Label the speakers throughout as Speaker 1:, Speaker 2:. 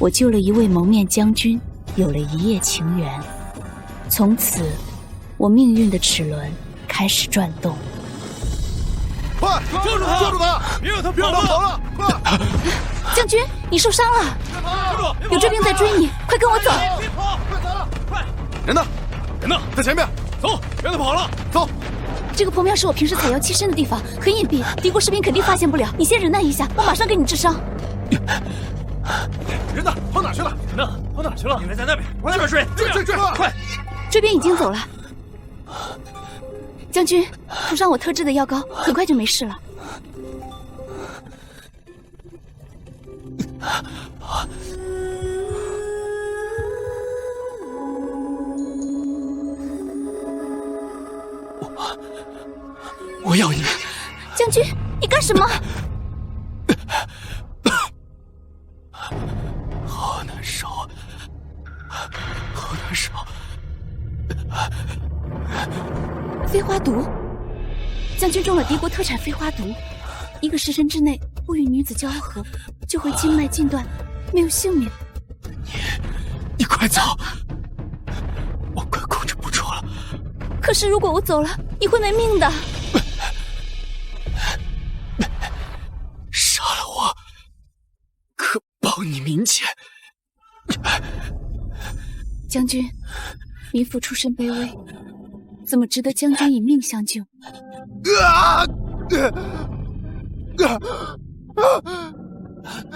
Speaker 1: 我救了一位蒙面将军，有了一夜情缘。从此，我命运的齿轮开始转动。
Speaker 2: 快，
Speaker 3: 抓住他！
Speaker 2: 抓住他！
Speaker 3: 别让他跑了！
Speaker 2: 快！
Speaker 1: 将军，你受伤了，
Speaker 3: 别
Speaker 1: 有追兵在追你，快跟我走！
Speaker 3: 别跑！
Speaker 2: 快走！
Speaker 3: 快！
Speaker 2: 人呢？
Speaker 3: 人呢？
Speaker 2: 在前面。
Speaker 3: 走，别让他跑了！
Speaker 2: 走。
Speaker 1: 这个破庙是我平时采药栖身的地方，很隐蔽，敌国士兵肯定发现不了。你先忍耐一下，我马上给你治伤。
Speaker 2: 人呢？跑哪去了？
Speaker 3: 人呢？跑哪去了？应该在那边，往那边追！
Speaker 2: 追！
Speaker 3: 快！
Speaker 1: 追兵已经走了。将军，涂上我特制的药膏，很快就没事了。
Speaker 4: 我要你，
Speaker 1: 将军，你干什么？
Speaker 4: 好难受，好难受。
Speaker 1: 飞花毒，将军中了敌国特产飞花毒，1个时辰之内不与女子交合，就会经脉尽断，没有性命。
Speaker 4: 你快走，我快控制不住了。
Speaker 1: 可是如果我走了，你会没命的。
Speaker 4: 杀了我，可报你民钱。
Speaker 1: 将军，民妇出身卑微，怎么值得将军以命相救？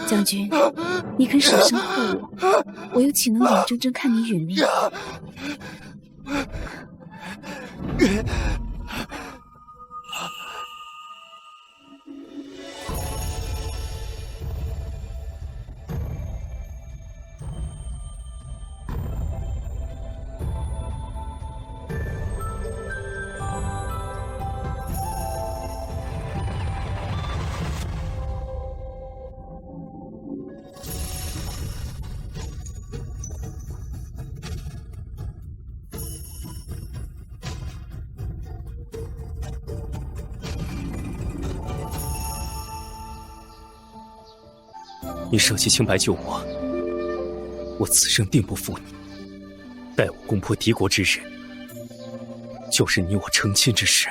Speaker 1: 将军，你肯舍身护我，我又岂能眼睁睁看你殒命？
Speaker 4: 你舍弃清白救我，我此生定不负你。待我攻破敌国之日，就是你我成亲之时。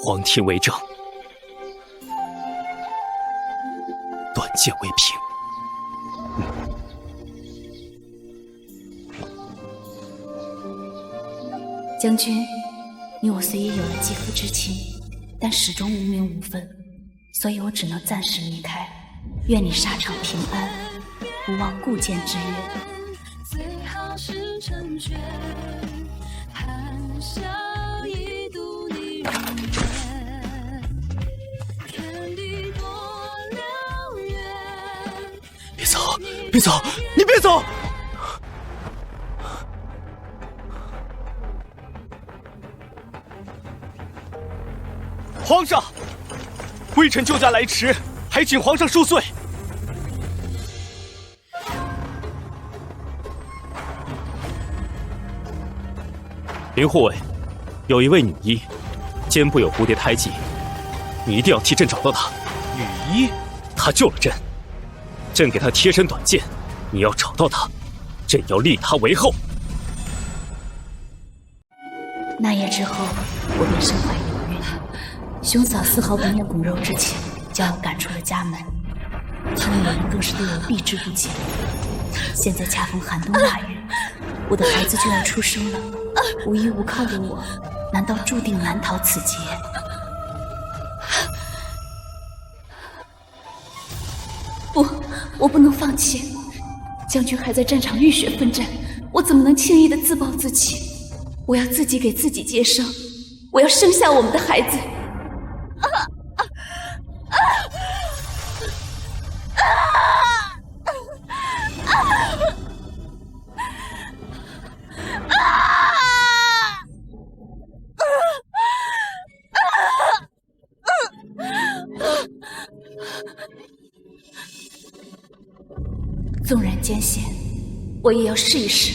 Speaker 4: 皇天为证，断剑为凭。
Speaker 1: 将军，你我虽也有了肌肤之亲，但始终无名无分，所以我只能暂时离开。愿你沙场平安，不忘故剑之约。
Speaker 5: 最好是成全，含笑一度你容颜，天地多辽远。
Speaker 4: 别走，别走，你别走！皇上，微臣救驾来迟，还请皇上恕罪。林护卫，有一位女医，肩部有蝴蝶胎记，你一定要替朕找到她。女医？她救了朕，朕给她贴身短剑，你要找到她，朕要立她为后。
Speaker 1: 那夜之后，我便身怀有孕，兄嫂丝毫不念骨肉之情，将我赶出了家门。他们两人更是对我避之不及。现在恰逢寒冬腊月，我的孩子就要出生了，无依无靠的我，难道注定难逃此劫？不，我不能放弃。将军还在战场浴血奋战，我怎么能轻易的自暴自弃？我要自己给自己接生，我要生下我们的孩子。纵然艰险，我也要试一试。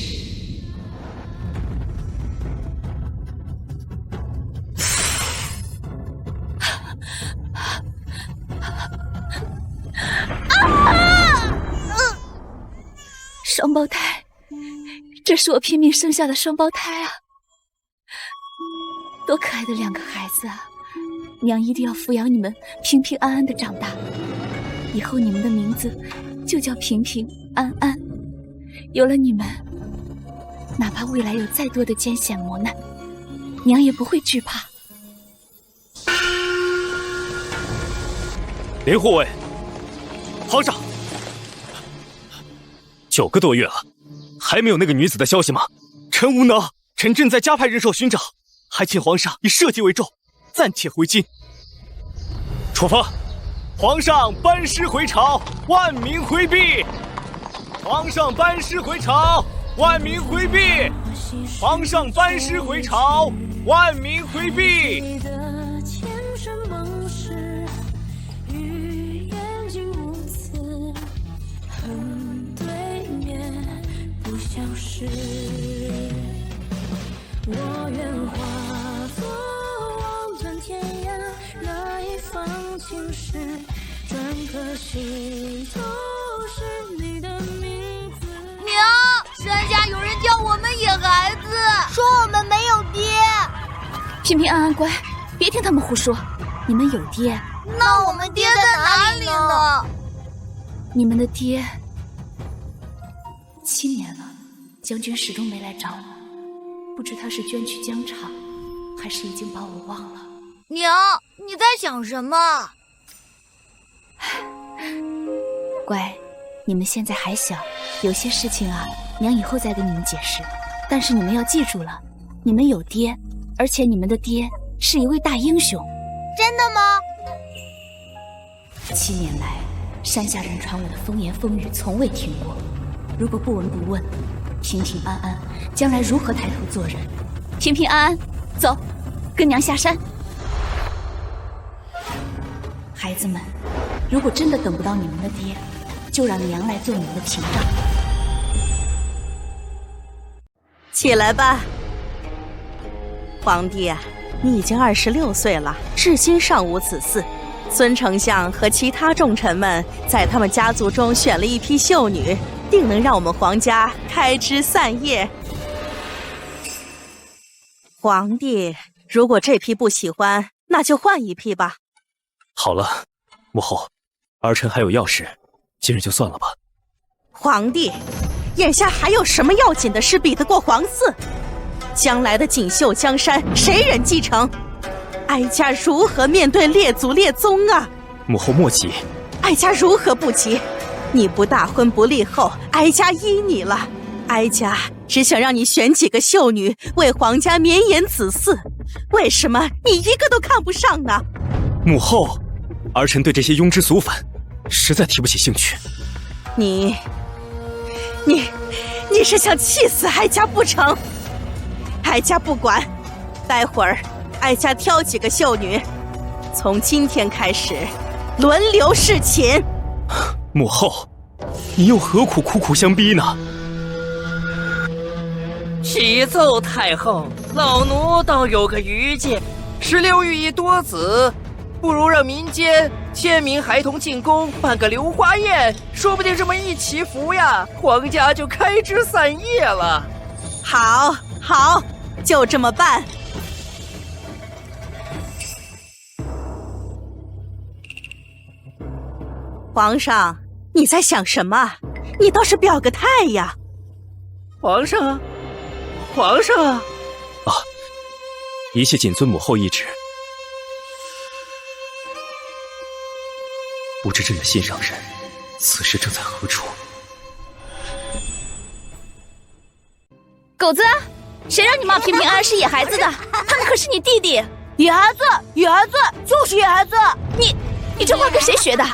Speaker 1: 双胞胎，这是我拼命生下的双胞胎啊！多可爱的2个孩子啊！娘一定要抚养你们平平安安的长大，以后你们的名字就叫平平安安。有了你们，哪怕未来有再多的艰险磨难，娘也不会惧怕。
Speaker 4: 林护卫，皇上，9个多月了，还没有那个女子的消息吗？臣无能，臣正在加派人手寻找，还请皇上以社稷为重，暂且回京。出发！皇上班师回朝，万民回避！皇上班师回朝，万民回避！皇上班师回朝，万民回避！
Speaker 5: 我愿化作望断天涯那一方青石，篆刻心头是你的名字。
Speaker 6: 娘，山下有人叫我们野孩子，说我们没有爹。
Speaker 1: 平平安安乖，别听他们胡说，你们有爹。
Speaker 6: 那我们爹在哪里呢？
Speaker 1: 你们的爹7年了，将军始终没来找我。不知他是捐躯疆场，还是已经把我忘了。
Speaker 6: 娘，你在想什么？
Speaker 1: 乖，你们现在还小，有些事情啊，娘以后再跟你们解释。但是你们要记住了，你们有爹，而且你们的爹是一位大英雄。
Speaker 6: 真的吗
Speaker 1: ？7年来，山下人传我的风言风语从未停过。如果不闻不问，平平安安，将来如何抬头做人？平平安安，走，跟娘下山。孩子们，如果真的等不到你们的爹，就让娘来做你们的屏障。
Speaker 7: 起来吧，皇帝啊，你已经26岁了，至今尚无子嗣。孙丞相和其他重臣们在他们家族中选了一批秀女，定能让我们皇家开枝散叶。皇帝，如果这批不喜欢，那就换一批吧。
Speaker 4: 好了，母后，儿臣还有要事，今日就算了吧。
Speaker 7: 皇帝，眼下还有什么要紧的事比得过皇嗣？将来的锦绣江山，谁人继承？哀家如何面对列祖列宗啊？
Speaker 4: 母后莫急，
Speaker 7: 哀家如何不急？你不大婚不立后，哀家依你了。哀家只想让你选几个秀女，为皇家绵延子嗣。为什么你一个都看不上呢？
Speaker 4: 母后，儿臣对这些庸脂俗粉实在提不起兴趣。
Speaker 7: 你是想气死哀家不成？哀家不管，待会儿哀家挑几个秀女，从今天开始轮流侍寝。
Speaker 4: 母后，你又何苦苦苦相逼呢？
Speaker 8: 启奏太后，老奴倒有个愚见，16寓意多子，不如让民间1000名孩童进宫办个流花宴，说不定这么一祈福呀，皇家就开枝散叶了。
Speaker 7: 好，好，就这么办。皇上，你在想什么？你倒是表个态呀！
Speaker 8: 皇上，皇上啊！
Speaker 4: 一切谨遵母后懿旨。不知朕的心上人，此时正在何处？
Speaker 1: 狗子，谁让你骂平平安安是野孩子的？他们可是你弟弟。
Speaker 6: 野孩子，野孩子就是野孩子。
Speaker 1: 你这话跟谁学的？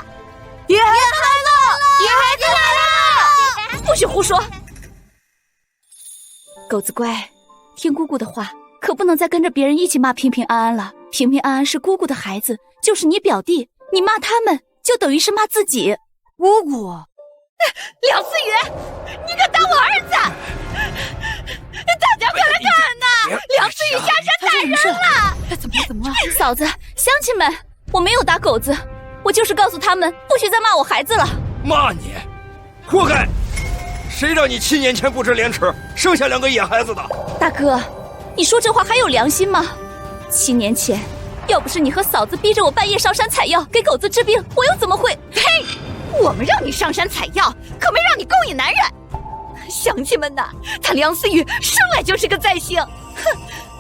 Speaker 6: 野孩子来了！野孩子来了！
Speaker 1: 不许胡说！狗子乖，听姑姑的话，可不能再跟着别人一起骂平平安安了。平平安安是姑姑的孩子，就是你表弟，你骂他们就等于是骂自己。
Speaker 6: 姑姑，
Speaker 1: 梁思雨，你敢打我儿子！大家快来看呐！梁思雨下山打人了！怎么了？嫂子，乡亲们，我没有打狗子，我就是告诉他们不许再骂我孩子了。
Speaker 3: 骂你，活该！谁让你7年前不知廉耻，生下2个野孩子的？
Speaker 1: 大哥，你说这话还有良心吗？7年前，要不是你和嫂子逼着我半夜上山采药给狗子治病，我又怎么会……
Speaker 6: 呸！我们让你上山采药，可没让你勾引男人。乡亲们呐，他梁思雨生来就是个灾星，哼！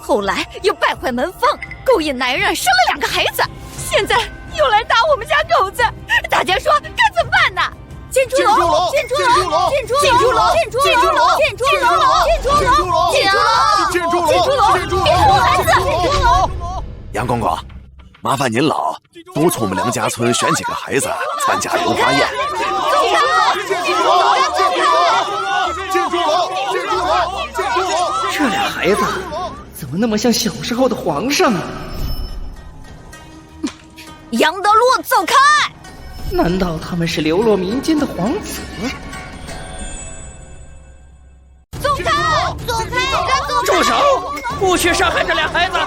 Speaker 6: 后来又败坏门风，勾引男人，生了2个孩子，现在又来打我们家狗子，大家说该怎么办呢？建筑楼，建筑楼，建筑楼，建筑楼，建筑楼，建筑楼，建筑楼，建筑楼，
Speaker 2: 建筑楼，
Speaker 6: 建筑楼，别偷孩子！建筑楼。
Speaker 2: 杨公公，麻烦您老督促我们梁家村选几个孩子参加流花宴。
Speaker 8: 这俩孩子怎么那么像小时候的皇上啊？
Speaker 6: 杨德禄，走开！
Speaker 8: 难道他们是流落民间的皇子？
Speaker 6: 走开！走开！走开！
Speaker 8: 住手！不许伤害这俩孩子！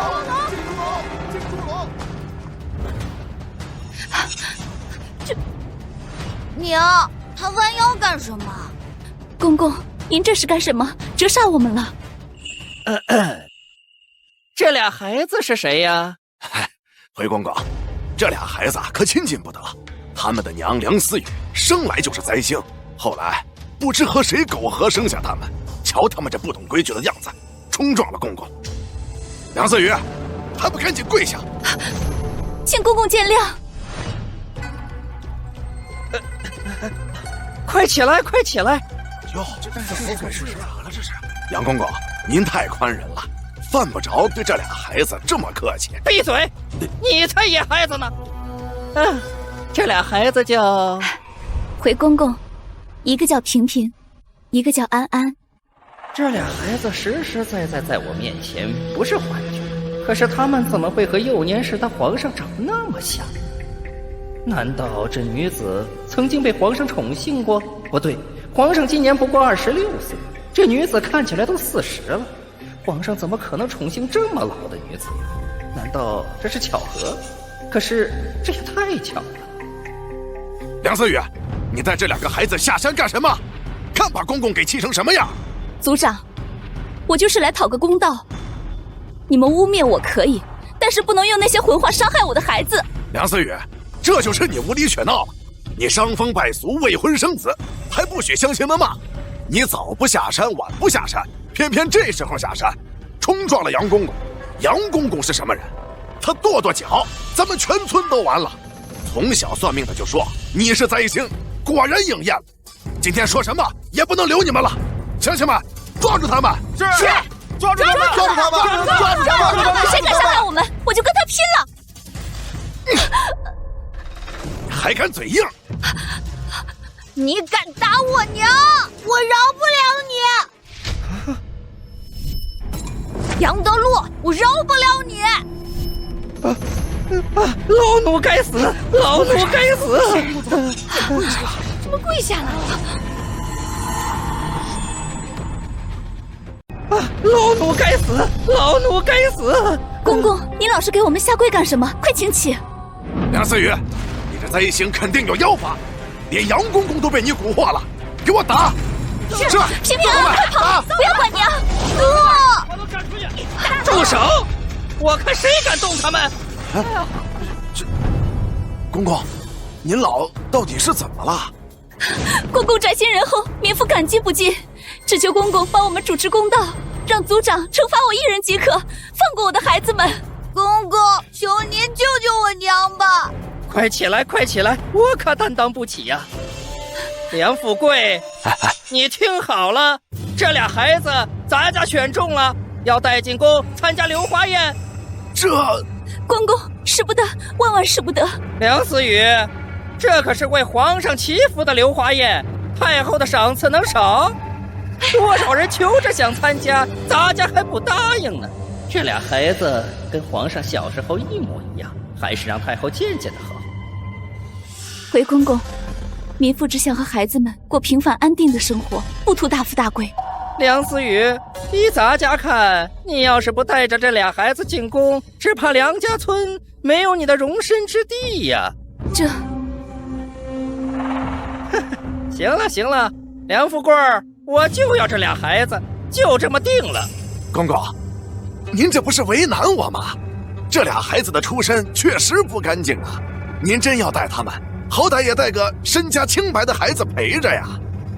Speaker 6: 娘，他弯腰干什么？
Speaker 1: 公公，您这是干什么？折煞我们了。
Speaker 8: 这俩孩子是谁呀？
Speaker 2: 回公公，这俩孩子可亲近不得。他们的娘梁思雨生来就是灾星，后来不知和谁苟合生下他们。瞧他们这不懂规矩的样子，冲撞了公公。梁思雨，还不赶紧跪下！
Speaker 1: 请公公见谅。
Speaker 8: 快起来，快起来！
Speaker 2: 哟，这是啥了？这是杨公公，您太宽仁了，犯不着对这俩孩子这么客气。
Speaker 8: 闭嘴！你才野孩子呢！这俩孩子叫……
Speaker 1: 回公公，一个叫平平，一个叫安安。
Speaker 8: 这俩孩子实实在在在我面前，不是幻觉。可是他们怎么会和幼年时的皇上长得那么像？难道这女子曾经被皇上宠幸过？不对，皇上今年不过26岁，这女子看起来都40了。皇上怎么可能宠幸这么老的女子？难道这是巧合？可是这也太巧了。
Speaker 2: 梁思雨，你带这2个孩子下山干什么？看把公公给气成什么样！
Speaker 1: 族长，我就是来讨个公道。你们污蔑我可以，但是不能用那些混话伤害我的孩子。
Speaker 2: 梁思雨，这就是你无理取闹了！你伤风败俗，未婚生子，还不许乡亲们骂！你早不下山，晚不下山，偏偏这时候下山，冲撞了杨公公。杨公公是什么人？他跺脚，咱们全村都完了。从小算命的就说你是灾星，果然应验了。今天说什么也不能留你们了，乡亲们，抓住他们！是，抓住他们！抓住他们！抓住他们！
Speaker 1: 谁敢伤害我们，我就跟他拼了！
Speaker 2: 还敢嘴硬！
Speaker 6: 你敢打我娘，我饶不了你！杨德禄，我饶不了你！
Speaker 8: 老奴该死！老奴该死！
Speaker 6: 怎么跪下了？
Speaker 8: 老奴该死！老奴该死！
Speaker 1: 公公，你老是给我们下跪干什么？快请起！
Speaker 2: 梁思雨，你这灾星肯定有妖法，连杨公公都被你蛊惑了，给我打！是，
Speaker 1: 平平，快跑！不要管娘！
Speaker 3: 把他赶出去！
Speaker 8: 住手！我看谁敢动他们！
Speaker 2: 这公公，您老到底是怎么了？
Speaker 1: 公公宅心仁厚，民妇感激不尽，只求公公帮我们主持公道，让族长惩罚我一人即可，放过我的孩子们。
Speaker 6: 公公，求您救救我娘吧！
Speaker 8: 快起来，快起来！我可担当不起呀！梁富贵，你听好了，这俩孩子咱家选中了，要带进宫参加流花宴。
Speaker 2: 这
Speaker 1: 公公使不得，万万使不得！
Speaker 8: 梁思雨，这可是为皇上祈福的流花宴，太后的赏赐能少？多少人求着想参加，咱家还不答应呢。这俩孩子跟皇上小时候一模一样，还是让太后见见的好。
Speaker 1: 回公公，民妇只想和孩子们过平凡安定的生活，不图大富大贵。
Speaker 8: 梁思雨，依咱家看，你要是不带着这俩孩子进宫，只怕梁家村没有你的容身之地呀。
Speaker 1: 这，
Speaker 8: 行了行了，梁富贵，我就要这俩孩子，就这么定了。
Speaker 2: 公公，您这不是为难我吗？这俩孩子的出身确实不干净啊，您真要带他们，好歹也带个身家清白的孩子陪着呀。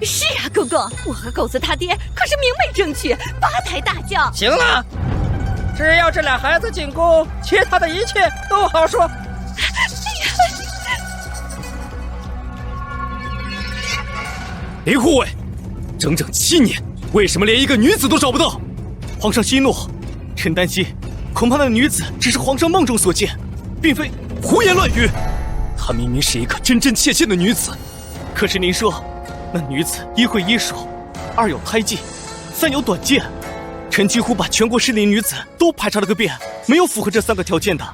Speaker 6: 是啊，公公，我和狗子他爹可是明媒正娶，8抬大轿。
Speaker 8: 行了，只要这俩孩子进宫，其他的一切都好说。
Speaker 4: 林护卫，整整7年，为什么连一个女子都找不到？
Speaker 9: 皇上息怒，臣担心，恐怕那女子只是皇上梦中所见，并非
Speaker 4: 胡言乱语。她明明是一个真真切切的女子。
Speaker 9: 可是您说，那女子1会医术，2有胎记，3有短剑。臣几乎把全国适龄女子都排查了个遍，没有符合这3个条件的。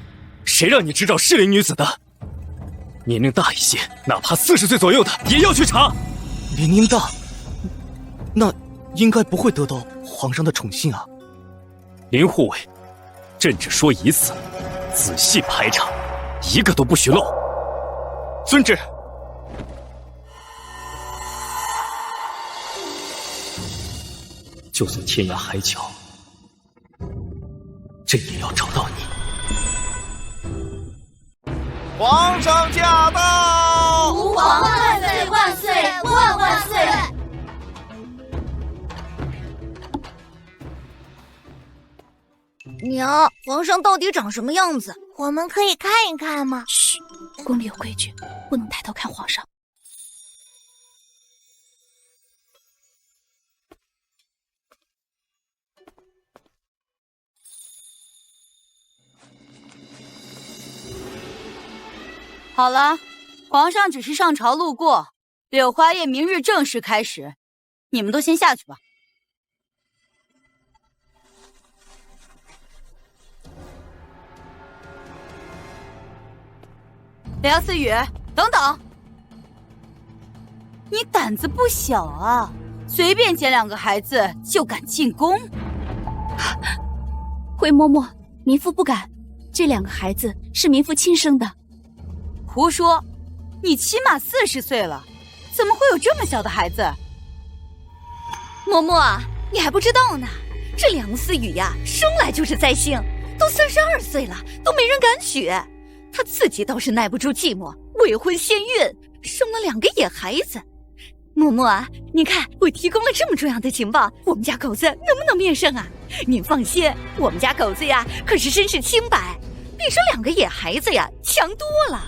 Speaker 4: 谁让你知道适龄女子的？年龄大一些，哪怕40岁左右的也要去查。
Speaker 9: 年龄大，那应该不会得到皇上的宠幸啊。
Speaker 4: 林护卫，朕只说一次，仔细排查，一个都不许漏。
Speaker 9: 遵旨。
Speaker 4: 就算天涯海角，朕也要找到你。
Speaker 3: 皇上驾到！
Speaker 5: 吾皇万岁万岁万万岁！
Speaker 6: 娘，皇上到底长什么样子？
Speaker 5: 我们可以看一看吗？
Speaker 1: 嘘，宫里有规矩，不能抬头看皇上。
Speaker 10: 好了，皇上只是上朝路过，柳花宴明日正式开始，你们都先下去吧。梁思雨，等等，你胆子不小啊，随便捡2个孩子就敢进宫。
Speaker 1: 回嬷嬷，民妇不敢，这2个孩子是民妇亲生的。
Speaker 10: 胡说！你起码40岁了，怎么会有这么小的孩子？
Speaker 6: 嬷嬷，你还不知道呢，这梁思雨呀，生来就是灾星，都32岁了，都没人敢娶。她自己倒是耐不住寂寞，未婚先孕，生了2个野孩子。嬷嬷啊，你看我提供了这么重要的情报，我们家狗子能不能面圣啊？您放心，我们家狗子呀，可是身世清白，比这2个野孩子呀强多了。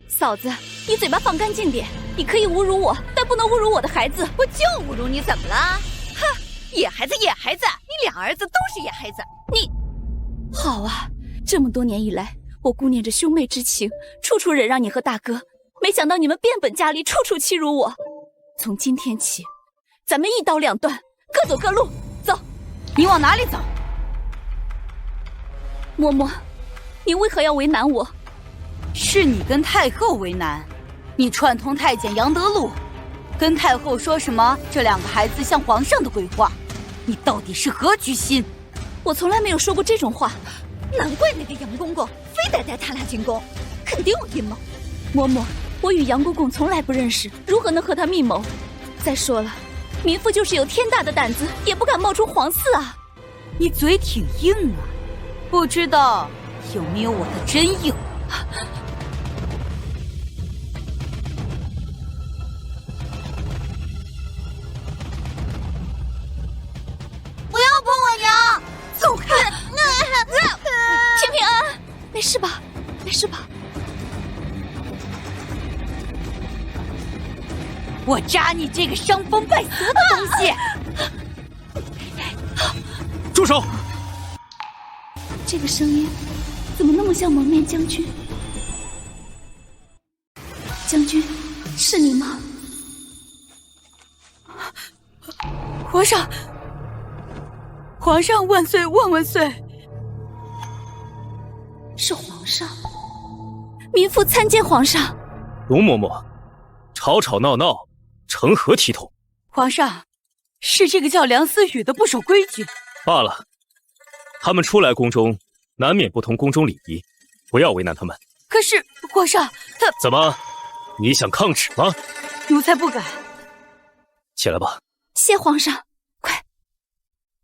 Speaker 1: 嫂子，你嘴巴放干净点，你可以侮辱我，但不能侮辱我的孩子。
Speaker 6: 我就侮辱你怎么了？哼，野孩子野孩子，你2儿子都是野孩子。你
Speaker 1: 好啊，这么多年以来，我顾念着兄妹之情，处处忍让你和大哥，没想到你们变本加厉，处处欺辱我。从今天起，咱们1刀2断，各走各路。走，
Speaker 10: 你往哪里走？
Speaker 1: 嬷嬷，你为何要为难我？
Speaker 10: 是你跟太后为难，你串通太监杨德禄，跟太后说什么这2个孩子像皇上的规划，你到底是何居心？
Speaker 1: 我从来没有说过这种话。
Speaker 6: 难怪那个杨公公非得带他俩进宫，肯定有阴谋。
Speaker 1: 嬷嬷，我与杨公公从来不认识，如何能和他密谋？再说了，民妇就是有天大的胆子，也不敢冒充皇嗣啊。
Speaker 10: 你嘴挺硬啊，不知道有没有我的真硬？
Speaker 5: 不要碰我娘！
Speaker 6: 走开！
Speaker 1: 平平安安，没事吧？没事吧？
Speaker 10: 我扎你这个伤风败俗的东西！
Speaker 4: 住手！
Speaker 1: 这个声音怎么那么像蒙面将军？将军，是你吗？
Speaker 10: 皇上，皇上万岁万万岁！
Speaker 1: 是皇上，民妇参见皇上。
Speaker 4: 容嬷嬷，吵吵闹闹，成何体统？
Speaker 10: 皇上，是这个叫梁思雨的不守规矩。
Speaker 4: 罢了，他们初来宫中，难免不通宫中礼仪，不要为难他们。
Speaker 10: 可是皇上，他
Speaker 4: 怎么？你想抗旨吗？
Speaker 10: 奴才不敢。
Speaker 4: 起来吧。
Speaker 1: 谢皇上，快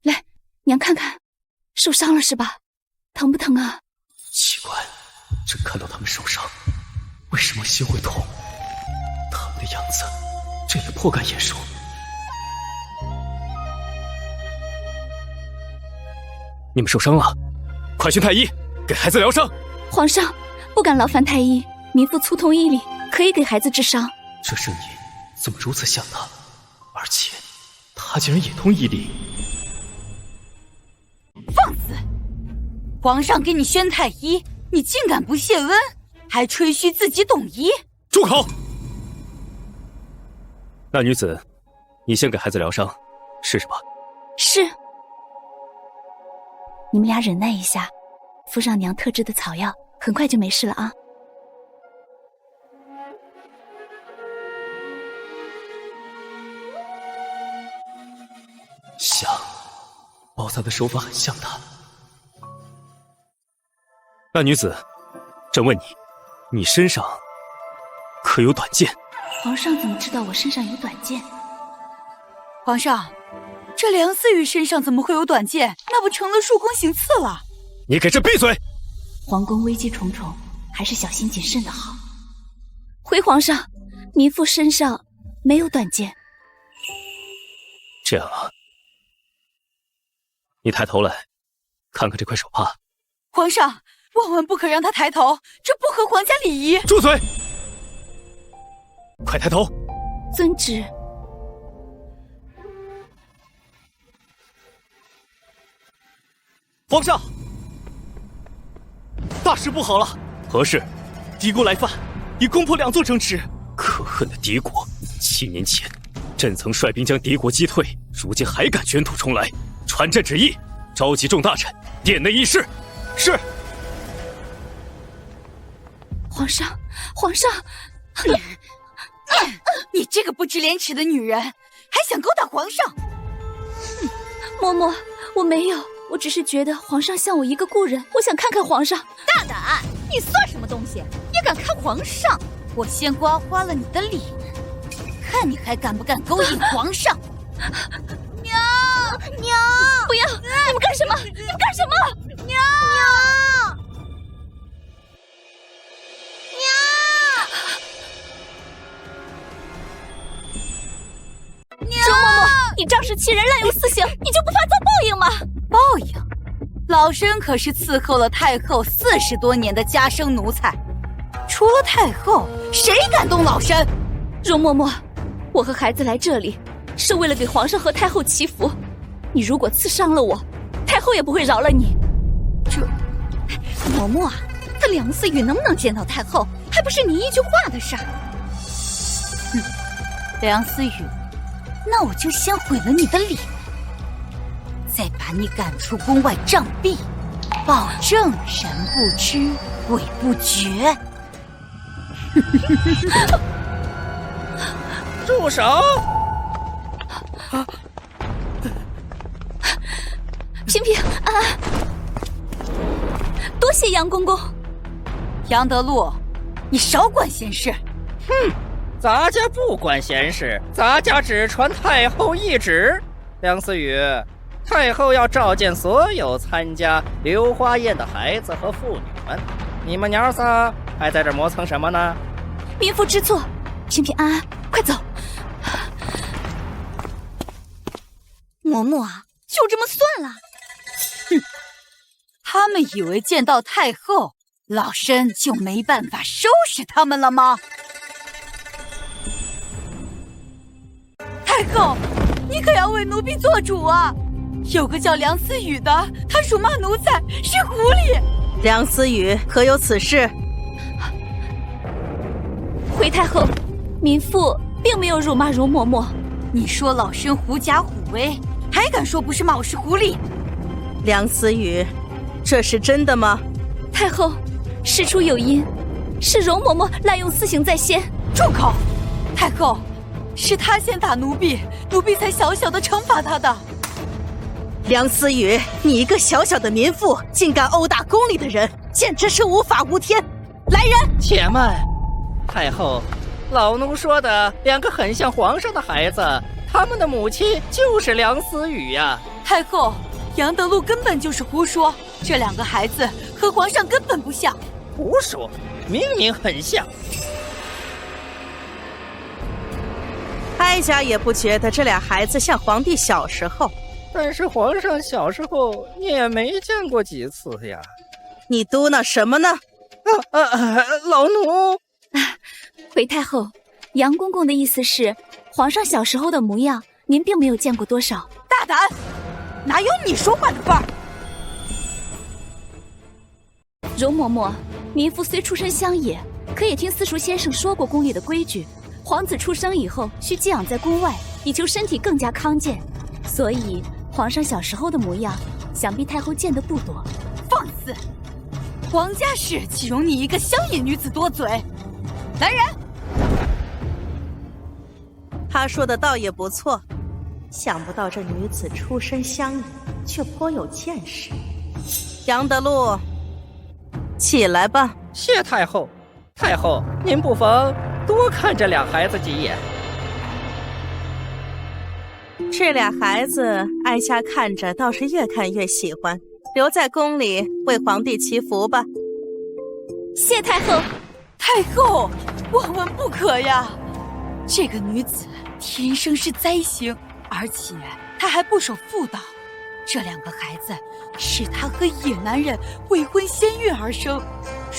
Speaker 1: 来，娘看看，受伤了是吧？疼不疼啊？
Speaker 4: 奇怪，朕看到他们受伤，为什么心会痛？他们的样子，朕也颇感眼熟。你们受伤了，快寻太医，给孩子疗伤。
Speaker 1: 皇上，不敢劳烦太医，民妇粗通医理，可以给孩子治伤。
Speaker 4: 这声音怎么如此像他？而且他竟然也通医理。
Speaker 10: 放肆！皇上给你宣太医，你竟敢不谢恩，还吹嘘自己懂医？
Speaker 4: 住口！那女子，你先给孩子疗伤，试试吧。
Speaker 1: 是。你们俩忍耐一下，敷上娘特制的草药，很快就没事了啊。
Speaker 4: 像，包扎的手法很像他。那女子，朕问你，你身上可有短剑？
Speaker 1: 皇上怎么知道我身上有短剑？
Speaker 10: 皇上，这梁思雨身上怎么会有短剑？那不成了竖弓行刺了？
Speaker 4: 你给朕闭嘴！
Speaker 1: 皇宫危机重重，还是小心谨慎的好。回皇上，民妇身上没有短剑。
Speaker 4: 这样啊，你抬头来，看看这块手帕。
Speaker 10: 皇上，万万不可让他抬头，这不合皇家礼仪。
Speaker 4: 住嘴！快抬头！
Speaker 1: 遵旨。
Speaker 9: 皇上，大事不好了！
Speaker 4: 何事？
Speaker 9: 敌国来犯，已攻破2座城池。
Speaker 4: 可恨的敌国！7年前，朕曾率兵将敌国击退，如今还敢卷土重来。传朕旨意，召集众大臣，殿内议事。是。
Speaker 1: 皇上，皇上，
Speaker 10: 你这个不知廉耻的女人，还想勾搭皇上？
Speaker 1: 嬷嬷，我没有。我只是觉得皇上像我一个故人，我想看看皇上。
Speaker 6: 大胆！你算什么东西？也敢看皇上？
Speaker 10: 我先刮花了你的脸，看你还敢不敢勾引皇上？
Speaker 6: 娘，娘，
Speaker 1: 不要！你们干什么？你们干什么？
Speaker 6: 娘，娘，
Speaker 1: 周嬷嬷，你仗势欺人，滥用私刑，你就不怕遭报应吗？
Speaker 10: 报应？老身可是伺候了太后40多年的家生奴才，除了太后，谁敢动老身？
Speaker 1: 容嬷嬷，我和孩子来这里，是为了给皇上和太后祈福。你如果刺伤了我，太后也不会饶了你。
Speaker 6: 嬷嬷，这梁思雨能不能见到太后，还不是你一句话的事儿。
Speaker 10: 梁思雨，那我就先毁了你的脸，再把你赶出宫外杖毙，保证人不知鬼不觉。
Speaker 8: 住手！
Speaker 1: 嫔嫔啊，多谢杨公公。
Speaker 10: 杨德禄，你少管闲事。
Speaker 8: 咱家不管闲事，咱家只传太后懿旨。梁思雨，太后要召见所有参加流花宴的孩子和妇女们。你们娘仨还在这磨蹭什么呢？
Speaker 1: 民妇知错，嫔嫔安安，快走。
Speaker 6: 嬷嬷，就这么算了？
Speaker 10: 他们以为见到太后，老身就没办法收拾他们了吗？太后，你可要为奴婢做主啊！有个叫梁思雨的，他辱骂奴才，是狐狸。
Speaker 7: 梁思雨可有此事？
Speaker 1: 回太后，民妇并没有辱骂容嬷嬷。
Speaker 10: 你说老身狐假虎威，还敢说不是骂我是狐狸？
Speaker 7: 梁思雨，这是真的吗？
Speaker 1: 太后，事出有因，是容嬷嬷滥用私刑在先。
Speaker 10: 住口！太后，是他先打奴婢，奴婢才小小的惩罚他的。
Speaker 7: 梁思雨，你一个小小的民妇，竟敢殴打宫里的人，简直是无法无天！来人！
Speaker 8: 且慢，太后，老奴说的2个很像皇上的孩子，他们的母亲就是梁思雨呀。
Speaker 10: 太后，杨德禄根本就是胡说，这两个孩子和皇上根本不像。
Speaker 8: 胡说，明明很像。
Speaker 7: 哀家也不觉得这俩孩子像皇帝小时候。
Speaker 8: 但是皇上小时候你也没见过几次呀。
Speaker 7: 你嘟囔什么呢？
Speaker 8: 老奴。
Speaker 1: 回太后，杨公公的意思是，皇上小时候的模样，您并没有见过多少。
Speaker 10: 大胆！哪有你说话的份儿？
Speaker 1: 容嬷嬷，民妇虽出身乡野，可也听私塾先生说过宫里的规矩。皇子出生以后，需寄养在宫外，以求身体更加康健。所以，皇上小时候的模样，想必太后见得不多。
Speaker 10: 放肆！皇家事岂容你一个乡野女子多嘴？来人！
Speaker 7: 他说的倒也不错，想不到这女子出身乡野，却颇有见识。杨德禄，起来吧。
Speaker 8: 谢太后。太后，您不妨多看这俩孩子几眼。
Speaker 7: 这俩孩子，哀家看着倒是越看越喜欢，留在宫里为皇帝祈福吧。
Speaker 1: 谢太后。
Speaker 10: 太后，万万不可呀！这个女子天生是灾星，而且她还不守妇道。这两个孩子是她和野男人未婚先孕而生，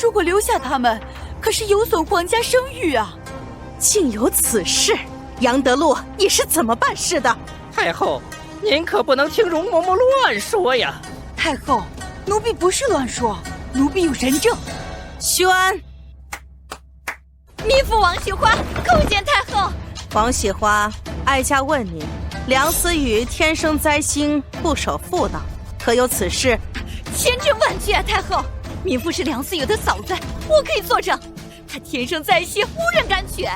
Speaker 10: 如果留下他们，可是有损皇家声誉啊！
Speaker 7: 竟有此事！杨德禄，你是怎么办事的？
Speaker 8: 太后，您可不能听容嬷嬷乱说呀！
Speaker 10: 太后，奴婢不是乱说，奴婢有人证。
Speaker 7: 宣。
Speaker 6: 民妇王喜花叩见太后。
Speaker 7: 王喜花，哀家问你，梁思雨天生灾星，不守妇道，可有此事？
Speaker 6: 千真万确啊，太后。民妇是梁思雨的嫂子，我可以作证。她天生灾星，无人敢娶。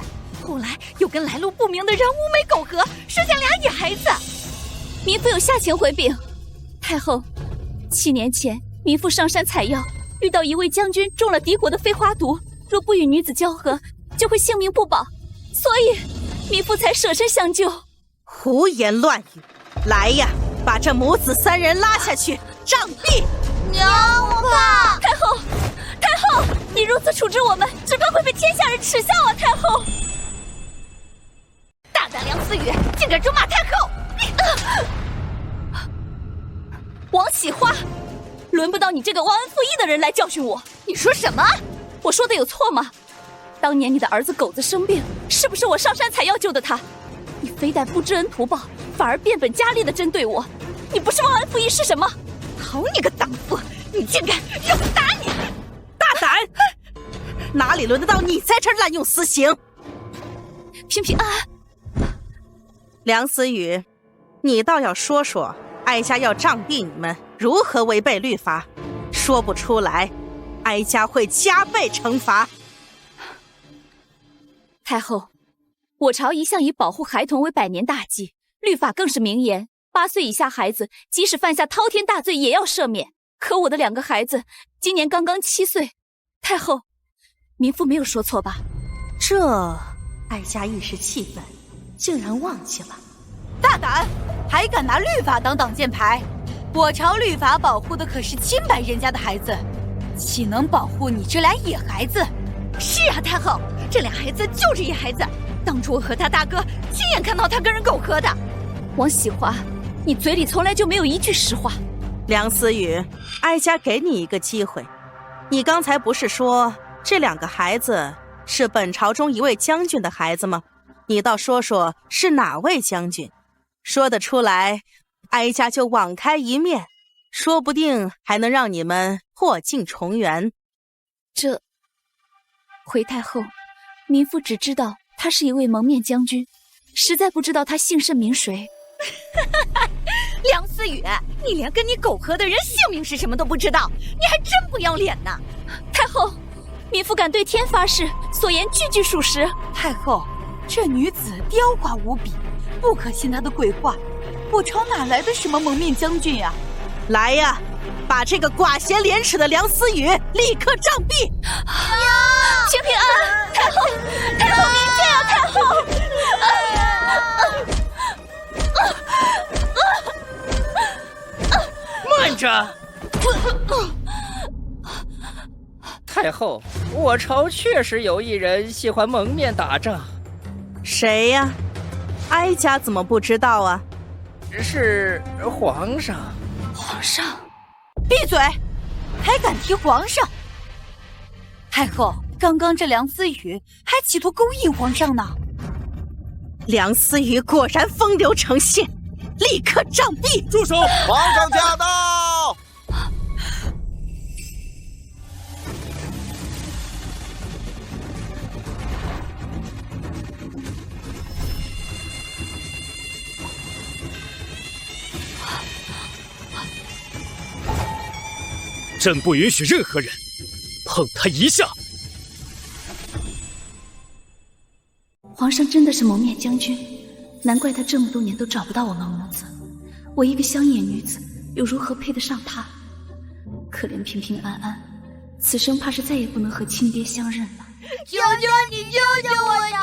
Speaker 6: 后来又跟来路不明的人乌梅苟合，生下俩野孩子。
Speaker 1: 民妇有下情回禀。太后，7年前民妇上山采药，遇到一位将军中了敌国的飞花毒，若不与女子交合，就会性命不保，所以民妇才舍身相救。
Speaker 7: 胡言乱语！来呀，把这母子3人拉下去杖毙！
Speaker 6: 娘，我怕。
Speaker 1: 太后，太后，你如此处置我们，只怕会被天下人耻笑啊！太后，
Speaker 6: 大胆梁思雨，竟敢咒骂太后！
Speaker 1: 王喜花，轮不到你这个忘恩负义的人来教训我。
Speaker 6: 你说什么？
Speaker 1: 我说的有错吗？当年你的儿子狗子生病，是不是我上山采药救的他？你非但不知恩图报，反而变本加厉的针对我，你不是忘恩负义是什么？
Speaker 6: 好你个荡妇，你竟敢让我打你！
Speaker 7: 大胆！哪里轮得到你在这儿滥用私刑？
Speaker 1: 平平安安。
Speaker 7: 梁思雨，你倒要说说，哀家要杖毙你们，如何违背律法？说不出来，哀家会加倍惩罚。
Speaker 1: 太后，我朝一向以保护孩童为百年大计，律法更是明言，8岁以下孩子即使犯下滔天大罪也要赦免。可我的2个孩子今年刚刚7岁，太后，民妇没有说错吧？
Speaker 7: 这哀家一时气愤，竟然忘记了。
Speaker 10: 大胆，还敢拿律法当挡箭牌？我朝律法保护的可是清白人家的孩子，岂能保护你这俩野孩子？
Speaker 6: 是啊，太后，这俩孩子就是野孩子。当初我和他大哥亲眼看到他跟人苟合的。
Speaker 1: 王喜花，你嘴里从来就没有一句实话。
Speaker 7: 梁思雨，哀家给你一个机会，你刚才不是说这2个孩子是本朝中一位将军的孩子吗？你倒说说是哪位将军，说得出来，哀家就网开一面，说不定还能让你们破镜重圆。
Speaker 1: 这回太后，民妇只知道他是一位蒙面将军，实在不知道他姓甚名谁。
Speaker 6: 梁思雨，你连跟你苟合的人姓名是什么都不知道，你还真不要脸呢！
Speaker 1: 太后，民妇敢对天发誓，所言句句属实。
Speaker 10: 太后，这女子刁猾无比，不可信她的鬼话。我朝哪来的什么蒙面将军呀？
Speaker 7: 来呀，把这个寡贤廉耻的梁思雨立刻杖毙！
Speaker 1: 平平安安，太后，太后明鉴啊，太后！
Speaker 8: 着。太后，我朝确实有一人喜欢蒙面打仗。
Speaker 7: 谁呀？哀家怎么不知道啊？
Speaker 8: 是皇上。
Speaker 10: 皇上，闭嘴！还敢提皇上？太后，刚刚这梁思雨还企图勾引皇上呢。
Speaker 7: 梁思雨果然风流成性，立刻杖毙！
Speaker 3: 住手！皇上驾到！
Speaker 4: 朕不允许任何人碰他一下。
Speaker 1: 皇上真的是蒙面将军，难怪他这么多年都找不到我们母子。我一个乡野女子，又如何配得上他？可怜平平安安，此生怕是再也不能和亲爹相认了。
Speaker 6: 求求你救救我娘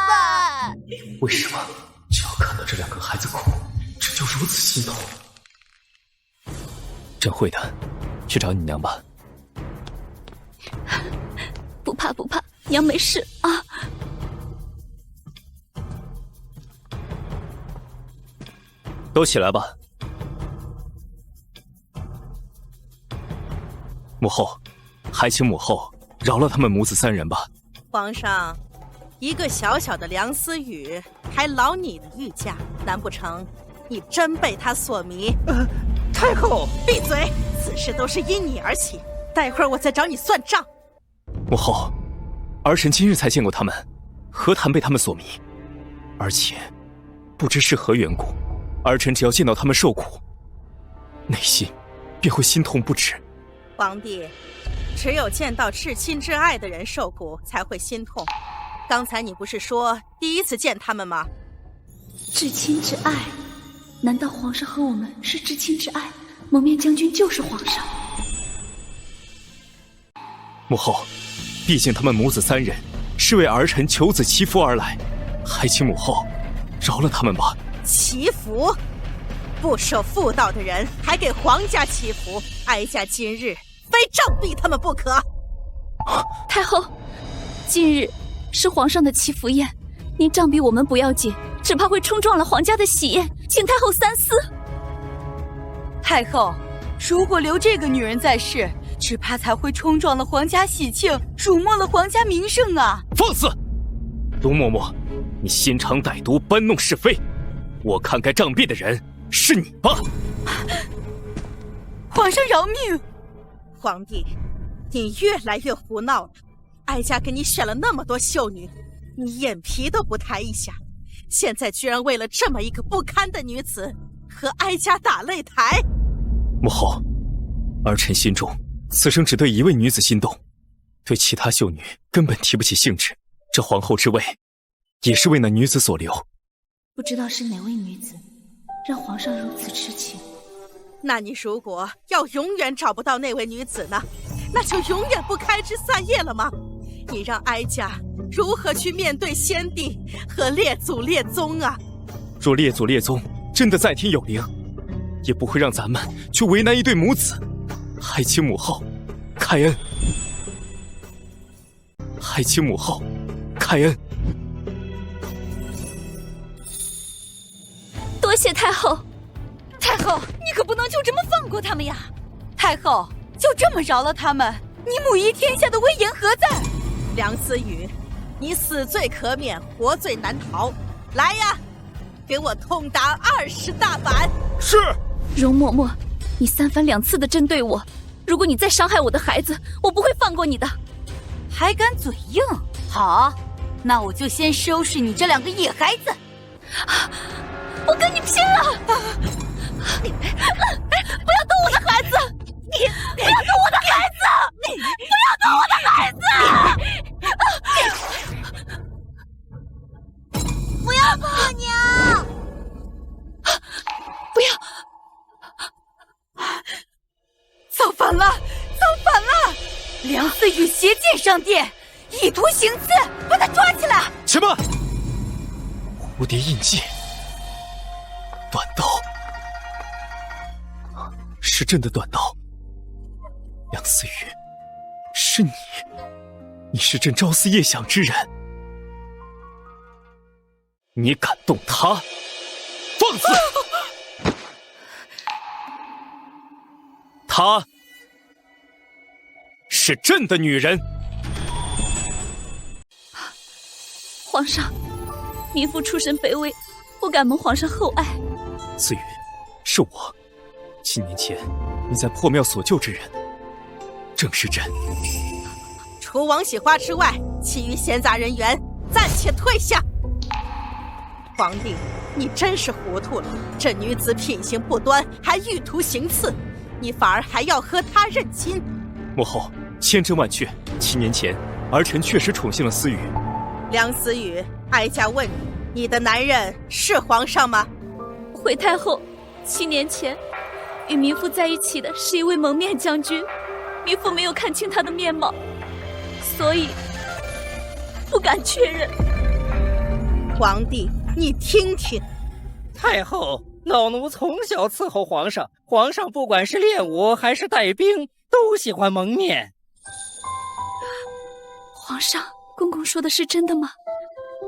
Speaker 6: 吧！
Speaker 9: 为什么就要看到这两个孩子哭，朕就如此心痛？
Speaker 4: 朕会的，去找你娘吧。
Speaker 1: 不怕不怕，娘没事啊。
Speaker 4: 都起来吧。母后，还请母后饶了他们母子三人吧。
Speaker 7: 皇上，一个小小的梁思雨还劳你的御驾，难不成你真被他所迷？
Speaker 8: 太后，
Speaker 7: 闭嘴！此事都是因你而起，待会儿我再找你算账。
Speaker 4: 母后，儿臣今日才见过他们，何谈被他们所迷？而且，不知是何缘故，儿臣只要见到他们受苦，内心便会心痛不止。
Speaker 7: 皇帝，只有见到至亲至爱的人受苦才会心痛。刚才你不是说第一次见他们吗？
Speaker 1: 至亲至爱？难道皇上和我们是至亲至爱？蒙面将军就是皇上。
Speaker 4: 母后，毕竟他们母子三人是为儿臣求子祈福而来，还请母后饶了他们吧。
Speaker 7: 祈福？不守妇道的人还给皇家祈福，哀家今日非杖毙他们不可。
Speaker 1: 太后，今日是皇上的祈福宴，您杖毙我们不要紧，只怕会冲撞了皇家的喜宴，请太后三思。
Speaker 10: 太后，如果留这个女人在世，只怕才会冲撞了皇家喜庆，辱没了皇家名声啊！
Speaker 4: 放肆！卢嬷嬷，你心肠歹毒，搬弄是非，我看该杖毙的人是你吧。
Speaker 10: 皇上饶命！
Speaker 7: 皇帝，你越来越胡闹了。哀家给你选了那么多秀女，你眼皮都不抬一下，现在居然为了这么一个不堪的女子和哀家打擂台。
Speaker 4: 母后，儿臣心中此生只对一位女子心动，对其他秀女根本提不起兴致。这皇后之位也是为那女子所留。
Speaker 1: 不知道是哪位女子让皇上如此痴情。
Speaker 7: 那你如果要永远找不到那位女子呢，那就永远不开枝散叶了吗？你让哀家如何去面对先帝和列祖列宗啊？
Speaker 4: 若列祖列宗真的在天有灵，也不会让咱们去为难一对母子。还请母后开恩，还请母后开恩。
Speaker 1: 多谢太后。
Speaker 10: 太后，你可不能就这么放过他们呀！太后，就这么饶了他们，你母仪天下的威严何在？
Speaker 7: 梁思雨，你死罪可免，活罪难逃。来呀，给我痛打20大板！
Speaker 2: 是。
Speaker 1: 容嬷嬷，你三番两次的针对我，如果你再伤害我的孩子，我不会放过你的。
Speaker 10: 还敢嘴硬？好，那我就先收拾你这两个野孩子！
Speaker 1: 我跟你拼了！不要动我的孩子！你不要动我的孩子！不要动我的孩子！
Speaker 6: 不要碰我娘！
Speaker 1: 不要！
Speaker 10: 造反了！造反了！梁思雨邪见上殿，意图行刺，把他抓起来！
Speaker 4: 且慢！蝴蝶印记，短刀，
Speaker 9: 是朕的短刀。梁思雨，是你，你是朕朝思夜想之人。你敢动她？放肆！她是朕的女人。
Speaker 1: 皇上，民妇出身卑微，不敢蒙皇上厚爱。
Speaker 9: 思雨，是我。7年前你在破庙所救之人，正是朕。
Speaker 7: 除王喜花之外，其余闲杂人员暂且退下。皇帝，你真是糊涂了。这女子品行不端，还欲图行刺，你反而还要和她认亲。
Speaker 9: 母后，千真万确，7年前儿臣确实宠幸了思雨。
Speaker 7: 梁思雨，哀家问你，你的男人是皇上吗？
Speaker 1: 回太后，7年前与民妇在一起的是一位蒙面将军，民妇没有看清他的面貌，所以不敢确认。
Speaker 7: 皇帝，你听听，
Speaker 8: 太后，老奴从小伺候皇上，皇上不管是练武还是带兵，都喜欢蒙面。
Speaker 1: 皇上，公公说的是真的吗？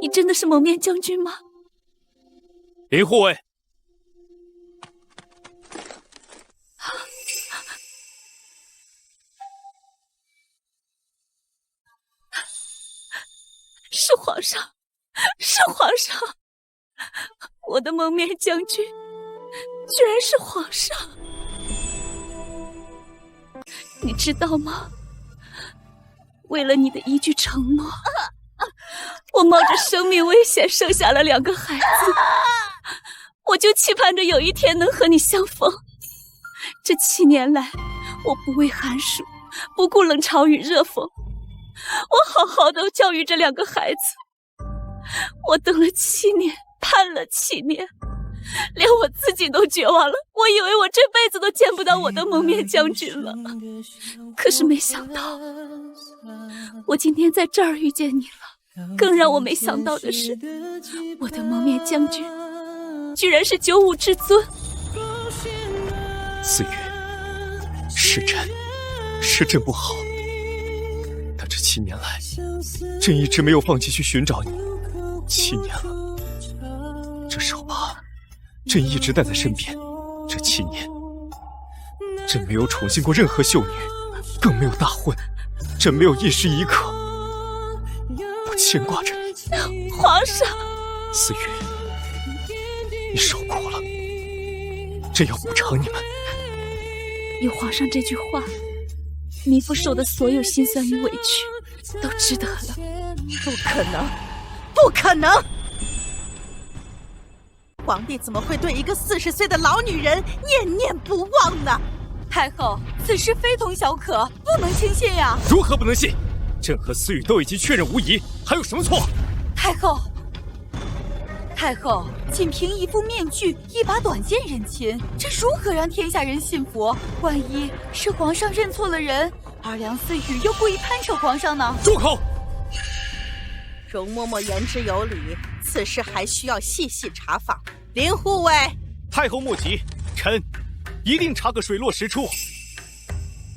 Speaker 1: 你真的是蒙面将军吗？
Speaker 9: 林护卫，
Speaker 1: 是皇上，是皇上！我的蒙面将军，居然是皇上！你知道吗？为了你的一句承诺，我冒着生命危险生下了2个孩子，我就期盼着有一天能和你相逢。这7年来，我不畏寒暑，不顾冷嘲与热讽，我好好的教育这2个孩子。我等了7年，盼了7年，连我自己都绝望了。我以为我这辈子都见不到我的蒙面将军了，可是没想到，我今天在这儿遇见你了。更让我没想到的是，我的蒙面将军居然是95之尊。
Speaker 9: 思雨，是朕不好，但这7年来，朕一直没有放弃去寻找你。7年了，这手帕，朕一直带在身边。这7年，朕没有宠幸过任何秀女，更没有大婚，朕没有一时一刻不牵挂着你。
Speaker 1: 皇上，
Speaker 9: 思雨，你受苦了，朕要补偿你们。
Speaker 1: 有皇上这句话，民妇受的所有辛酸与委屈都值得了。
Speaker 7: 不可能，不可能！皇帝怎么会对一个40岁的老女人念念不忘呢？
Speaker 10: 太后，此事非同小可，不能轻信呀！
Speaker 9: 如何不能信？朕和思雨都已经确认无疑，还有什么错？
Speaker 10: 太后，仅凭一副面具、一把短剑认亲，这如何让天下人信服？万一是皇上认错了人，而梁思雨又故意攀扯皇上呢？
Speaker 9: 住口！
Speaker 7: 容嬷嬷言之有理，此事还需要细细查访。林护卫，
Speaker 9: 太后莫急，臣一定查个水落石出。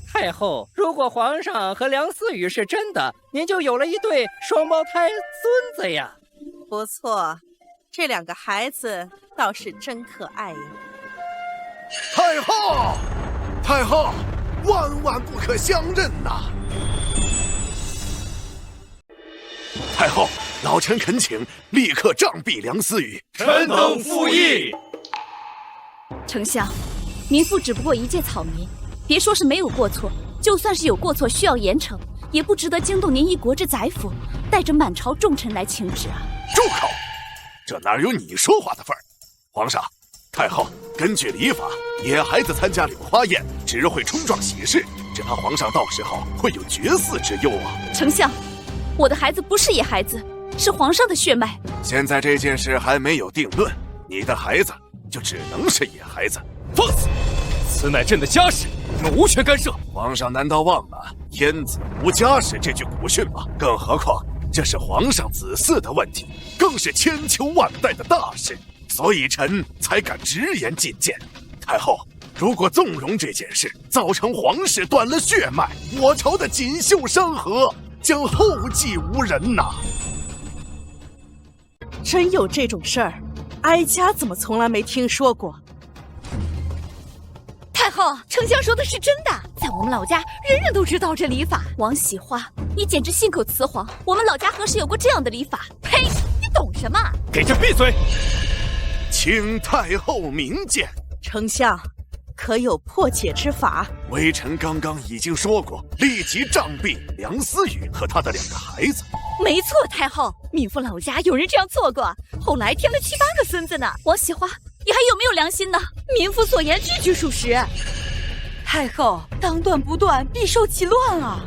Speaker 8: 太后，如果皇上和梁思雨是真的，您就有了一对双胞胎孙子呀！
Speaker 7: 不错，这2个孩子倒是真可爱呀！
Speaker 2: 太后，太后，万万不可相认呐！太后，老臣恳请立刻杖毙梁思雨。
Speaker 9: 臣等附议。
Speaker 1: 丞相，民妇只不过一介草民，别说是没有过错，就算是有过错需要严惩，也不值得惊动您一国之宰辅，带着满朝重臣来请旨啊！
Speaker 2: 住口！这哪有你说话的份儿？皇上，太后，根据礼法，野孩子参加柳花宴只会冲撞喜事，只怕皇上到时候会有绝嗣之忧啊！
Speaker 1: 丞相，我的孩子不是野孩子，是皇上的血脉。
Speaker 2: 现在这件事还没有定论，你的孩子就只能是野孩子。
Speaker 9: 放肆！此乃朕的家事，你们无权干涉。
Speaker 2: 皇上难道忘了“天子无家事”这句古训吗？更何况这是皇上子嗣的问题，更是千秋万代的大事，所以臣才敢直言进谏。太后，如果纵容这件事，造成皇室断了血脉，我朝的锦绣山河将后继无人呐！
Speaker 7: 真有这种事儿？哀家怎么从来没听说过？
Speaker 6: 太后，丞相说的是真的，在我们老家，人人都知道这礼法。
Speaker 1: 王喜花，你简直信口雌黄！我们老家何时有过这样的礼法？
Speaker 6: 呸！你懂什么？
Speaker 4: 给朕闭嘴！
Speaker 2: 请太后明鉴。
Speaker 7: 丞相，可有破解之法？
Speaker 2: 微臣刚刚已经说过，立即杖毙梁思雨和他的2个孩子。
Speaker 6: 没错，太后，糜夫老家有人这样做过，后来添了7、8个孙子呢。
Speaker 1: 王喜花，你还有没有良心呢？
Speaker 6: 民夫所言句句属实。
Speaker 10: 太后，当断不断，必受其乱啊！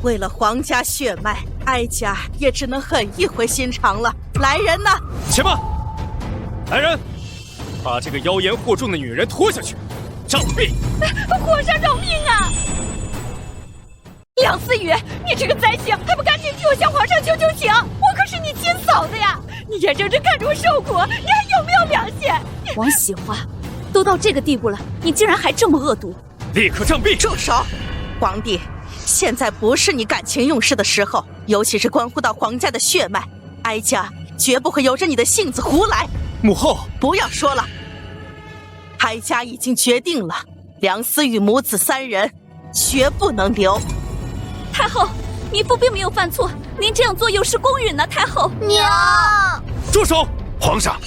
Speaker 7: 为了皇家血脉，哀家也只能狠一回心肠了。来人呐！
Speaker 4: 且慢！来人，把这个妖言惑众的女人拖下去，杖毙！
Speaker 6: 皇上饶命啊！梁思雨，你这个灾星，还不赶紧替我向皇上求求情？我可是你亲嫂子呀！你眼睁睁看着我受苦，你还有没有良心？
Speaker 1: 王喜花，都到这个地步了，你竟然还这么恶毒！
Speaker 4: 立刻杖毙！
Speaker 7: 住手！皇帝，现在不是你感情用事的时候，尤其是关乎到皇家的血脉，哀家绝不会由着你的性子胡来。
Speaker 4: 母后，
Speaker 7: 不要说了，哀家已经决定了，梁思雨母子3人绝不能留。
Speaker 1: 太后，糜夫并没有犯错，您这样做有失公允呢。太后，
Speaker 6: 娘，
Speaker 4: 住手！
Speaker 2: 皇上，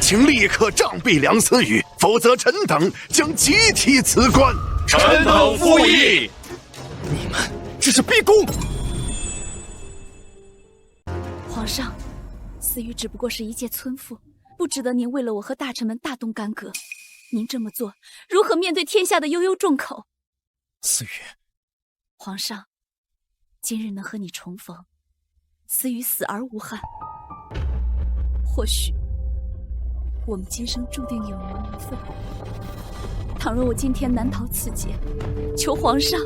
Speaker 2: 请立刻杖毙梁思雨，否则臣等将集体辞官。
Speaker 4: 臣等附议。你们这是逼宫！
Speaker 1: 皇上，思雨只不过是一介村妇，不值得您为了我和大臣们大动干戈。您这么做，如何面对天下的悠悠众口？
Speaker 4: 思雨，
Speaker 1: 皇上，今日能和你重逢，思雨死而无憾。或许我们今生注定有缘无分。倘若我今天难逃此劫，求皇上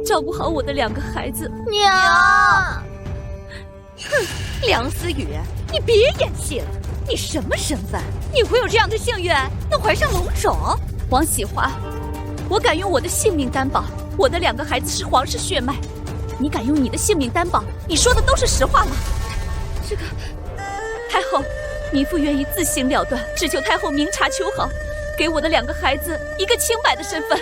Speaker 1: 照顾好我的2个孩子。
Speaker 6: 娘！哼，梁思雨，你别演戏了，你什么身份？你会有这样的幸运能怀上龙种？
Speaker 1: 王喜花，我敢用我的性命担保，我的2个孩子是皇室血脉。你敢用你的性命担保？你说的都是实话吗？这个，太后，糜夫愿意自行了断，只求太后明察秋毫，给我的2个孩子一个清白的身份。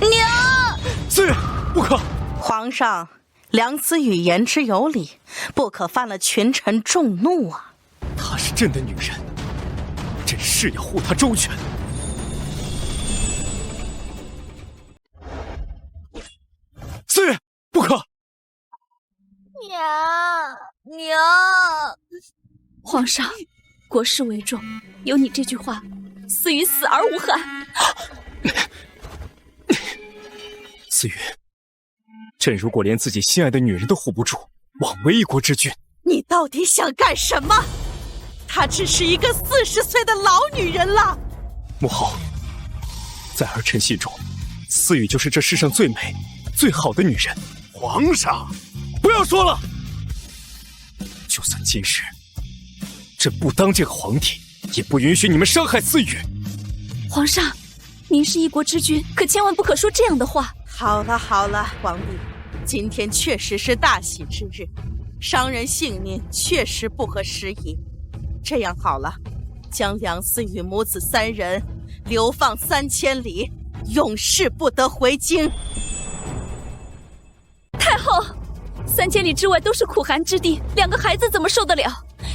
Speaker 6: 娘，
Speaker 4: 思雨，不可！
Speaker 7: 皇上，梁思雨言之有理，不可犯了群臣众怒啊！
Speaker 4: 她是朕的女人，朕是要护她周全。思雨，不可！
Speaker 6: 娘，
Speaker 1: 皇上，国事为重，有你这句话，思雨死而无憾。
Speaker 4: 思雨，朕如果连自己心爱的女人都护不住，枉为一国之君。
Speaker 7: 你到底想干什么？她只是一个40岁的老女人了。
Speaker 4: 母后，在儿臣心中，思雨就是这世上最美、最好的女人。
Speaker 2: 皇上，
Speaker 4: 不要说了。就算今日朕不当这个皇帝，也不允许你们伤害思雨。
Speaker 1: 皇上，您是一国之君，可千万不可说这样的话。
Speaker 7: 好了好了，皇帝，今天确实是大喜之日，伤人性命确实不合时宜。这样好了，将梁思雨母子3人流放3000里，永世不得回京。
Speaker 1: 太后，3000里之外都是苦寒之地，2个孩子怎么受得了？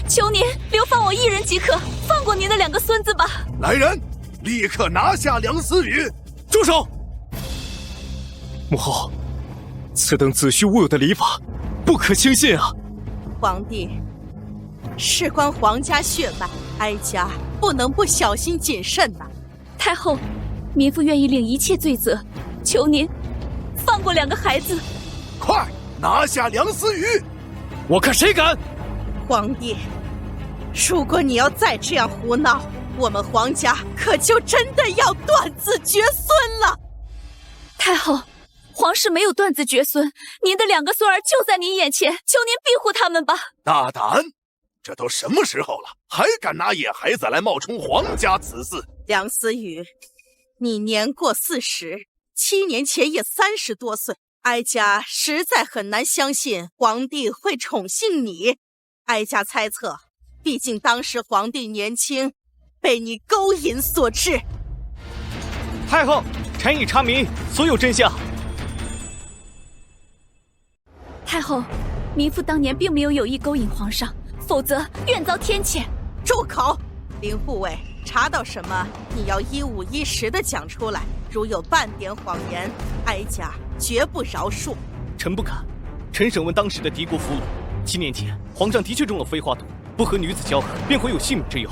Speaker 1: 求您流放我1人即可，放过您的2个孙子吧。
Speaker 2: 来人，立刻拿下梁思雨！
Speaker 4: 住手！母后，此等子虚乌有的礼法，不可轻信啊！
Speaker 7: 皇帝，事关皇家血脉，哀家不能不小心谨慎呐。
Speaker 1: 太后，民妇愿意领一切罪责，求您放过2个孩子。
Speaker 2: 快拿下梁思雨！
Speaker 4: 我看谁敢！
Speaker 7: 皇帝，如果你要再这样胡闹，我们皇家可就真的要断子绝孙了。
Speaker 1: 太后，皇室没有断子绝孙，您的2个孙儿就在您眼前，求您庇护他们吧。
Speaker 2: 大胆！这都什么时候了，还敢拿野孩子来冒充皇家子嗣，
Speaker 7: 梁思雨，你年过40，7年前也30多岁，哀家实在很难相信皇帝会宠幸你。哀家猜测，毕竟当时皇帝年轻，被你勾引所致。
Speaker 9: 太后，臣已查明所有真相。
Speaker 1: 太后，民妇当年并没有有意勾引皇上，否则愿遭天谴。
Speaker 7: 住口！林护卫，查到什么，你要一五一十地讲出来。如有半点谎言，哀家绝不饶恕。
Speaker 9: 臣不敢。臣审问当时的敌国俘虏，7年前皇上的确中了飞花毒，不和女子交合便会有性命之忧。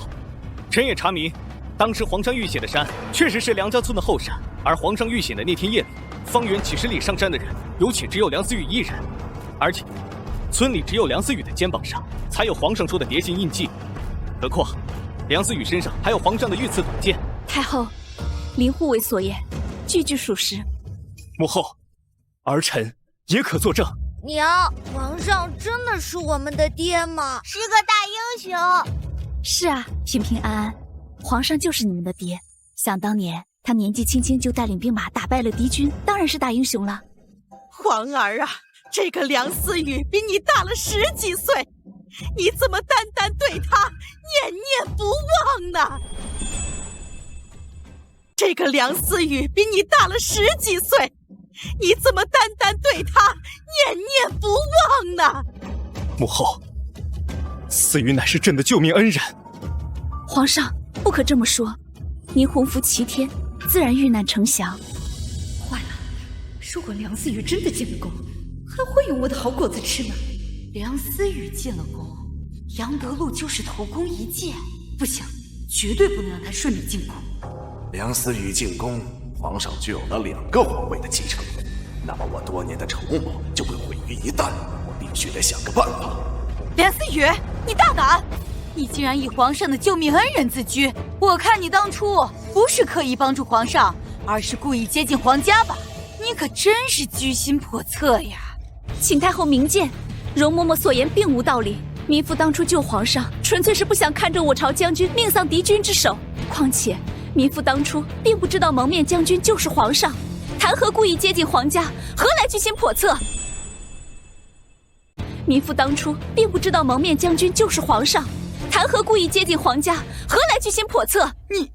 Speaker 9: 臣也查明，当时皇上遇险的山确实是梁家村的后山，而皇上遇险的那天夜里，方圆几十里上山的人，有且只有梁思雨一人，而且村里只有梁思雨的肩膀上才有皇上说的蝶形印记。何况梁思雨身上还有皇上的御赐短剑。
Speaker 1: 太后，林护卫所言句句属实。
Speaker 9: 母后，儿臣也可作证。
Speaker 5: 娘，皇上真的是我们的爹吗？是个大英雄。
Speaker 1: 是啊，平平安安，皇上就是你们的爹。想当年，他年纪轻轻就带领兵马打败了敌军，当然是大英雄了。
Speaker 7: 皇儿啊，这个梁思雨比你大了10几岁，你怎么单单对他念念不忘呢？这个梁思雨比你大了10几岁，你怎么单单对他念念不忘呢？
Speaker 9: 母后，思雨乃是朕的救命恩人。
Speaker 1: 皇上不可这么说，您洪福齐天，自然遇难成祥。
Speaker 6: 坏了，如果梁思雨真的进了宫，还会有我的好果子吃吗？梁思雨进了宫，杨德禄就是头功一件，不行，绝对不能让他顺利进宫。
Speaker 2: 梁思雨进宫，皇上就有了2个皇位的继承，那么我多年的筹谋就会毁于一旦。我必须得想个办法。
Speaker 10: 梁思雨，你大胆！你竟然以皇上的救命恩人自居，我看你当初不是刻意帮助皇上，而是故意接近皇家吧？你可真是居心叵测呀！
Speaker 1: 请太后明鉴，容嬷嬷所言并无道理。民妇当初救皇上，纯粹是不想看着我朝将军命丧敌军之手。况且，民妇当初并不知道蒙面将军就是皇上，谈何故意接近皇家，何来居心叵测？民妇当初并不知道蒙面将军就是皇上，谈何故意接近皇家，何来居心叵测？你，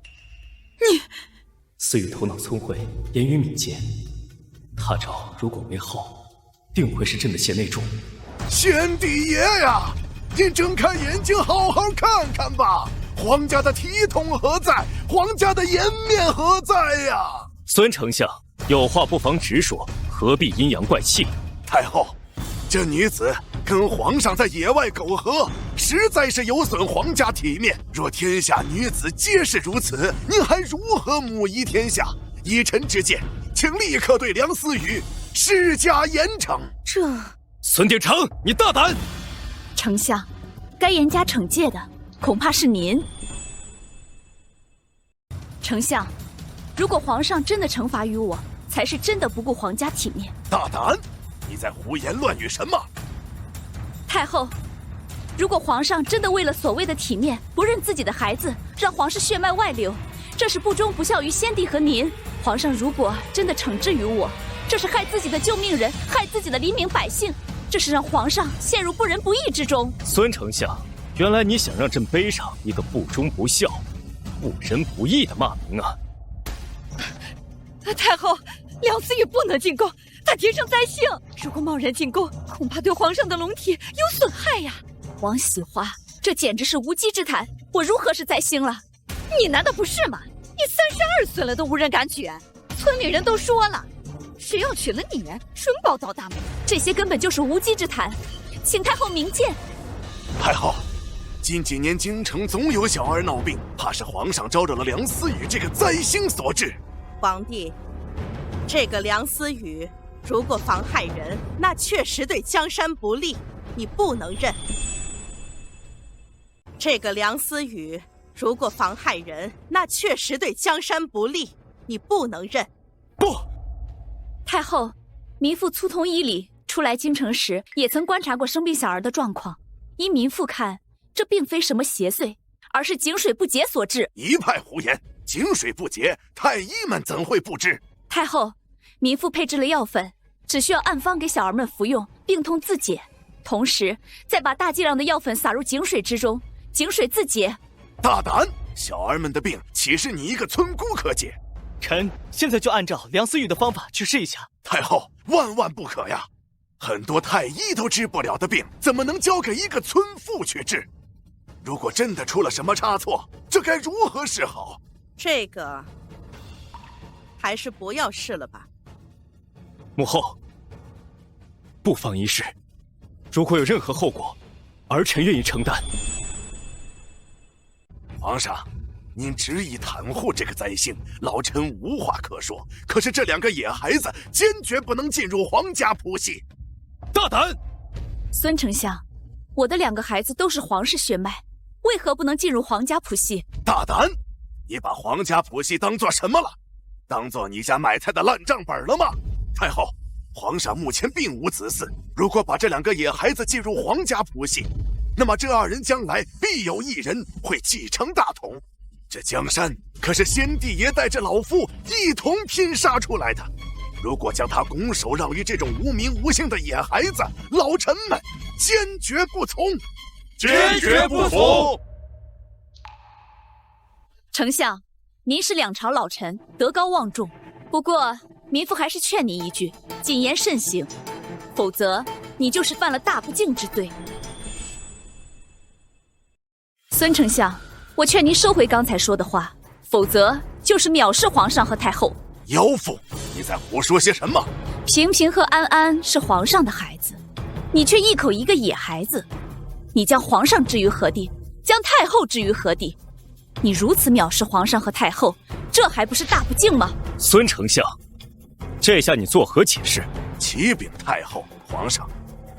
Speaker 4: 思雨头脑聪慧，言语敏捷，他朝如果为后，定会是朕的贤内助。
Speaker 2: 先帝爷呀，您睁开眼睛好好看看吧，皇家的体统何在？皇家的颜面何在呀？
Speaker 4: 孙丞相，有话不妨直说，何必阴阳怪气？
Speaker 2: 太后，这女子跟皇上在野外苟合，实在是有损皇家体面。若天下女子皆是如此，您还如何母仪天下？依臣之见，请立刻对梁思雨施加严惩。
Speaker 4: 孙典成，你大胆！
Speaker 1: 丞相，该严加惩戒的恐怕是您。丞相，如果皇上真的惩罚于我，才是真的不顾皇家体面。
Speaker 2: 大胆！你在胡言乱语什么？
Speaker 1: 太后，如果皇上真的为了所谓的体面，不认自己的孩子，让皇室血脉外流，这是不忠不孝于先帝和您。皇上如果真的惩治于我，这是害自己的救命人，害自己的黎民百姓，这是让皇上陷入不仁不义之中。
Speaker 4: 孙丞相，原来你想让朕背上一个不忠不孝、不仁不义的骂名啊！
Speaker 6: 太后，梁思雨不能进宫，她天生灾星，如果贸然进宫，恐怕对皇上的龙体有损害呀。
Speaker 1: 王喜华，这简直是无稽之谈，我如何是灾星了？
Speaker 6: 你难道不是吗？你32岁了都无人敢娶，村里人都说了，谁要娶了你，准保倒大霉。
Speaker 1: 这些根本就是无稽之谈，请太后明鉴。
Speaker 2: 太后，近几年京城总有小儿闹病，怕是皇上招惹了梁思雨这个灾星所致。
Speaker 7: 皇帝，这个梁思雨如果妨害人，那确实对江山不利，你不能认。这个梁思雨如果妨害人，那确实对江山不利，你不能认。
Speaker 2: 不，
Speaker 1: 太后，民妇粗通医理，初来京城时也曾观察过生病小儿的状况。依民妇看，这并非什么邪祟，而是井水不洁所致。
Speaker 2: 一派胡言！井水不竭，太医们怎会不知？
Speaker 1: 太后，民妇配制了药粉，只需要按方给小儿们服用，病痛自解。同时，再把大剂量的药粉撒入井水之中，井水自解。
Speaker 2: 大胆！小儿们的病，岂是你一个村姑可解？
Speaker 9: 臣现在就按照梁思雨的方法去试一下。
Speaker 2: 太后，万万不可呀！很多太医都治不了的病，怎么能交给一个村妇去治？如果真的出了什么差错，这该如何是好？
Speaker 7: 这个还是不要试了吧。
Speaker 9: 母后，不妨一试，如果有任何后果，儿臣愿意承担。
Speaker 2: 皇上，您执意袒护这个灾星，老臣无话可说。可是这两个野孩子坚决不能进入皇家谱系。
Speaker 9: 大胆！
Speaker 1: 孙丞相，我的2个孩子都是皇室血脉，为何不能进入皇家谱系？
Speaker 2: 大胆！你把皇家谱系当作什么了？当作你家买菜的烂账本了吗？太后，皇上目前并无子嗣，如果把这2个野孩子进入皇家谱系，那么这2人将来必有1人会继承大统。这江山可是先帝爷带着老夫一同拼杀出来的，如果将他拱手让于这种无名无姓的野孩子，老臣们坚决不从，
Speaker 3: 坚决不从。
Speaker 1: 丞相，您是2朝老臣，德高望重，不过民妇还是劝您一句，谨言慎行，否则你就是犯了大不敬之罪。孙丞相，我劝您收回刚才说的话，否则就是藐视皇上和太后。
Speaker 2: 妖妇，你在胡说些什么？
Speaker 1: 平平和安安是皇上的孩子，你却一口一个野孩子，你将皇上置于何地？将太后置于何地？你如此藐视皇上和太后，这还不是大不敬吗？
Speaker 4: 孙丞相，这下你作何解释？
Speaker 2: 启禀太后、皇上，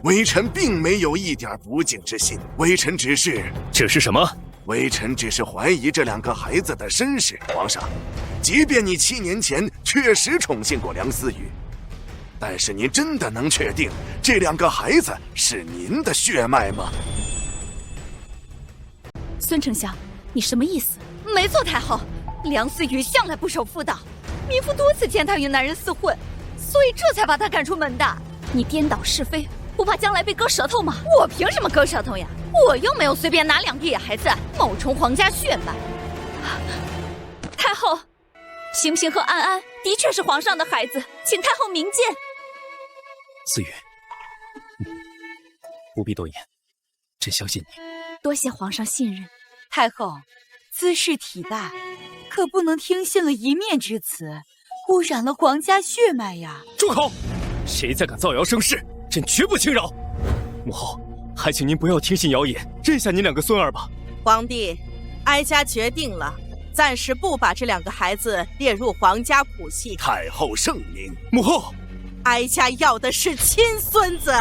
Speaker 2: 微臣并没有一点不敬之心，微臣只是
Speaker 4: 什么？
Speaker 2: 微臣只是怀疑这2个孩子的身世。皇上，即便你7年前确实宠幸过梁思雨，但是您真的能确定这2个孩子是您的血脉吗？
Speaker 1: 孙丞相，你什么意思？
Speaker 6: 没错，太后，梁思雨向来不守妇道，民妇多次见他与男人厮混，所以这才把他赶出门的。
Speaker 1: 你颠倒是非，不怕将来被割舌头吗？
Speaker 6: 我凭什么割舌头呀？我又没有随便拿2个野孩子冒充皇家血脉。
Speaker 1: 太后，平平和安安的确是皇上的孩子，请太后明鉴。
Speaker 4: 思雨，不必多言，朕相信你。
Speaker 1: 多谢皇上信任。
Speaker 10: 太后，兹事体大，可不能听信了一面之词，污染了皇家血脉呀！
Speaker 9: 住口！谁再敢造谣生事，朕绝不轻饶。母后，还请您不要听信谣言，认下您2个孙儿吧。
Speaker 7: 皇帝，哀家决定了，暂时不把这2个孩子列入皇家谱系。
Speaker 2: 太后圣明。
Speaker 9: 母后，
Speaker 7: 哀家要的是亲孙子。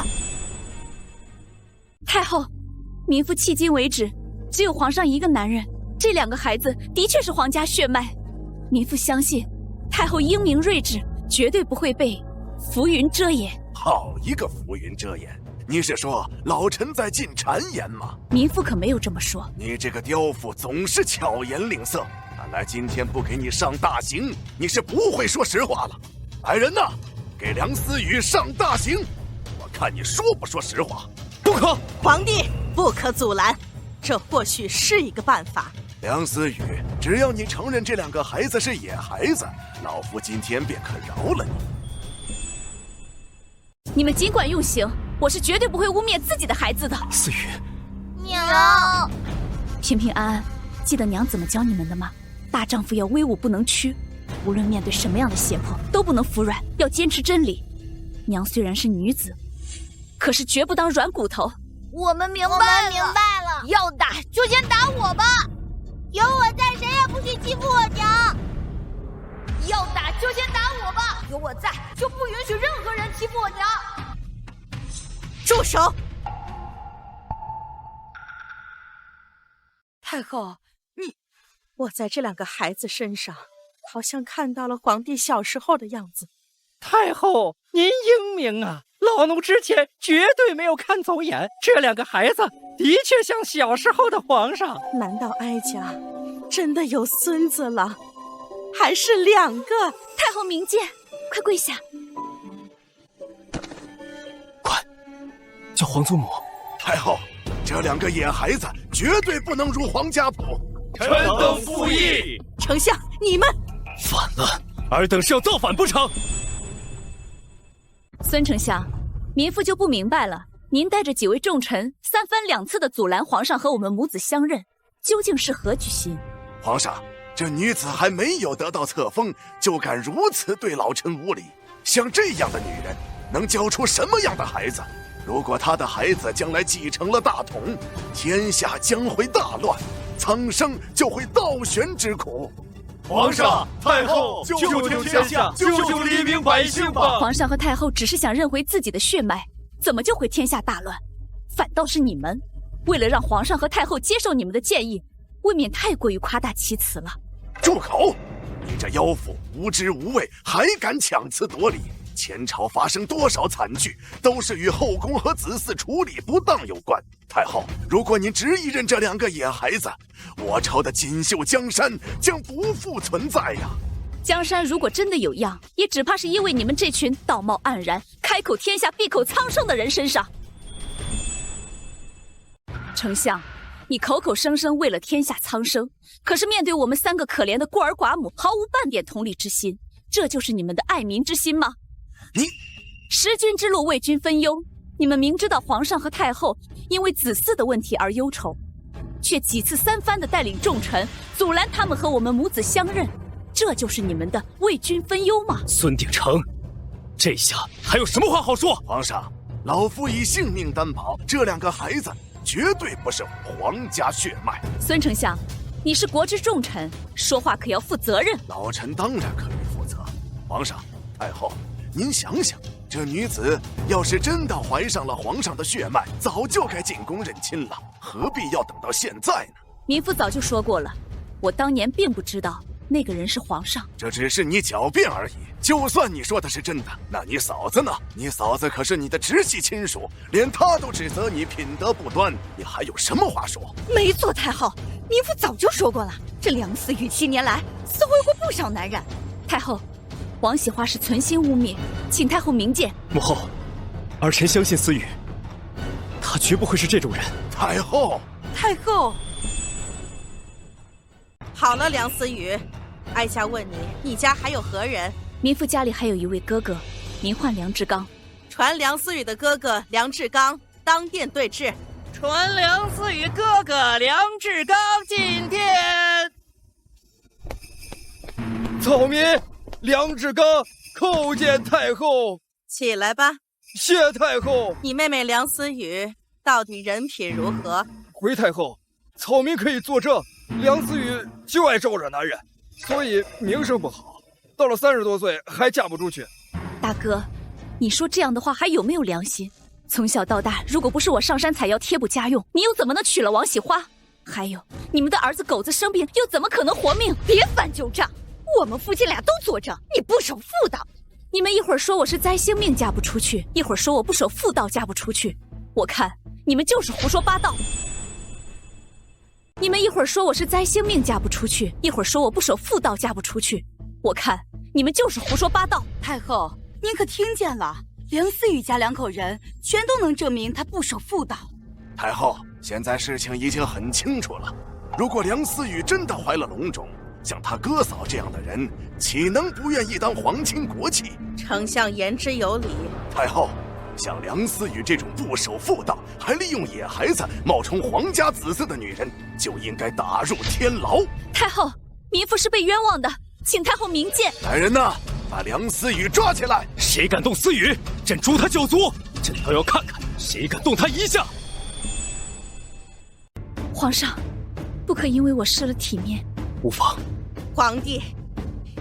Speaker 1: 太后，民妇迄今为止只有皇上一个男人，这2个孩子的确是皇家血脉。民妇相信太后英明睿智，绝对不会被浮云遮掩。
Speaker 2: 好一个浮云遮掩！你是说老臣在进谗言吗？
Speaker 1: 民妇可没有这么说。
Speaker 2: 你这个刁妇总是巧言令色，看来今天不给你上大刑，你是不会说实话了。来人呐，给梁思雨上大刑！我看你说不说实话。
Speaker 9: 不可！
Speaker 7: 皇帝不可阻拦，这或许是一个办法。
Speaker 2: 梁思雨，只要你承认这2个孩子是野孩子，老夫今天便可饶了你。
Speaker 1: 你们尽管用刑，我是绝对不会污蔑自己的孩子的。
Speaker 9: 思雨，
Speaker 6: 娘，
Speaker 1: 平平安安，记得娘怎么教你们的吗？大丈夫要威武不能屈，无论面对什么样的胁迫都不能服软，要坚持真理。娘虽然是女子，可是绝不当软骨头。
Speaker 6: 我们明白了，要打就先打我吧，有我在，谁也不许欺负我娘。要打就先打我吧，有我在，就不允许任何人欺负我娘。
Speaker 7: 住手！
Speaker 10: 太后，
Speaker 7: 我在这2个孩子身上，好像看到了皇帝小时候的样子。
Speaker 8: 太后，您英明啊！老奴之前绝对没有看走眼，这2个孩子的确像小时候的皇上。
Speaker 7: 难道哀家真的有孙子了？还是2个。
Speaker 6: 太后明鉴，快跪下！
Speaker 9: 快，叫皇祖母。
Speaker 2: 太后，这2个野孩子绝对不能入皇家谱。
Speaker 3: 臣等附议。
Speaker 7: 丞相，你们
Speaker 9: 反了，尔等是要造反不成？
Speaker 1: 孙丞相，民妇就不明白了，您带着几位重臣3番2次的阻拦皇上和我们母子相认，究竟是何居心？
Speaker 2: 皇上，这女子还没有得到册封，就敢如此对老臣无礼。像这样的女人，能教出什么样的孩子？如果她的孩子将来继承了大统，天下将会大乱，苍生就会倒悬之苦。
Speaker 3: 皇上、太后，救救天下，救救黎民百姓吧！
Speaker 1: 皇上和太后只是想认回自己的血脉，怎么就会天下大乱？反倒是你们，为了让皇上和太后接受你们的建议，未免太过于夸大其词了。
Speaker 2: 住口！你这妖妇无知无畏，还敢强词夺理！前朝发生多少惨剧，都是与后宫和子嗣处理不当有关。太后，如果您执意认这2个野孩子，我朝的锦绣江山将不复存在呀！
Speaker 1: 江山如果真的有恙，也只怕是因为你们这群道貌岸然、开口天下闭口苍生的人身上。丞相，你口口声声为了天下苍生，可是面对我们3个可怜的孤儿寡母，毫无半点同理之心，这就是你们的爱民之心吗？
Speaker 2: 你
Speaker 1: 弑君之路为君分忧，你们明知道皇上和太后因为子嗣的问题而忧愁，却几次3番的带领重臣阻拦他们和我们母子相认，这就是你们的为君分忧吗？
Speaker 9: 孙鼎丞，这下还有什么话好说？
Speaker 2: 皇上，老夫以性命担保，这2个孩子绝对不是皇家血脉。
Speaker 1: 孙丞相，你是国之重臣，说话可要负责任。
Speaker 2: 老臣当然可以负责。皇上、太后，您想想，这女子要是真的怀上了皇上的血脉，早就该进宫认亲了，何必要等到现在呢？
Speaker 1: 民妇早就说过了，我当年并不知道那个人是皇上。
Speaker 2: 这只是你狡辩而已。就算你说的是真的，那你嫂子呢？你嫂子可是你的直系亲属，连她都指责你品德不端，你还有什么话说？
Speaker 6: 没错，太后，民妇早就说过了，这梁思雨7年来私会过不少男人。
Speaker 1: 太后，王喜花是存心污蔑，请太后明鉴。
Speaker 9: 母后，儿臣相信思雨，她绝不会是这种人。
Speaker 2: 太后，
Speaker 10: 太后，
Speaker 7: 好了，梁思雨，哀家问你，你家还有何人？
Speaker 1: 民妇家里还有一位哥哥，名唤梁志刚。
Speaker 7: 传梁思雨的哥哥梁志刚当殿对质。
Speaker 8: 传梁思雨哥哥梁志刚进殿。
Speaker 3: 草民梁志刚叩见太后。
Speaker 7: 起来吧。
Speaker 3: 谢太后。
Speaker 7: 你妹妹梁思雨到底人品如何？
Speaker 3: 回太后，草民可以作证，梁思雨就爱招惹男人，所以名声不好。到了30多岁还嫁不出去。
Speaker 1: 大哥，你说这样的话还有没有良心？从小到大，如果不是我上山采药贴补家用，你又怎么能娶了王喜花？还有，你们的儿子狗子生病，又怎么可能活命？
Speaker 6: 别翻旧账，我们夫妻俩都作证，你不守妇道。
Speaker 1: 你们一会儿说我是灾星命嫁不出去，一会儿说我不守妇道嫁不出去，我看你们就是胡说八道。你们一会儿说我是灾星命嫁不出去，一会儿说我不守妇道嫁不出去，我看你们就是胡说八道。
Speaker 10: 太后，您可听见了？梁思雨家2口人全都能证明他不守妇道。
Speaker 2: 太后，现在事情已经很清楚了。如果梁思雨真的怀了龙种，像他哥嫂这样的人，岂能不愿意当皇亲国戚？
Speaker 7: 丞相言之有理。
Speaker 2: 太后，像梁思雨这种不守妇道，还利用野孩子冒充皇家子嗣的女人，就应该打入天牢。
Speaker 1: 太后，民妇是被冤枉的，请太后明鉴。
Speaker 2: 来人呐，把梁思雨抓起来！
Speaker 9: 谁敢动思雨，朕诛他9族！朕倒要看看谁敢动他1下。
Speaker 1: 皇上，不可因为我失了体面。
Speaker 9: 无妨。
Speaker 7: 皇帝，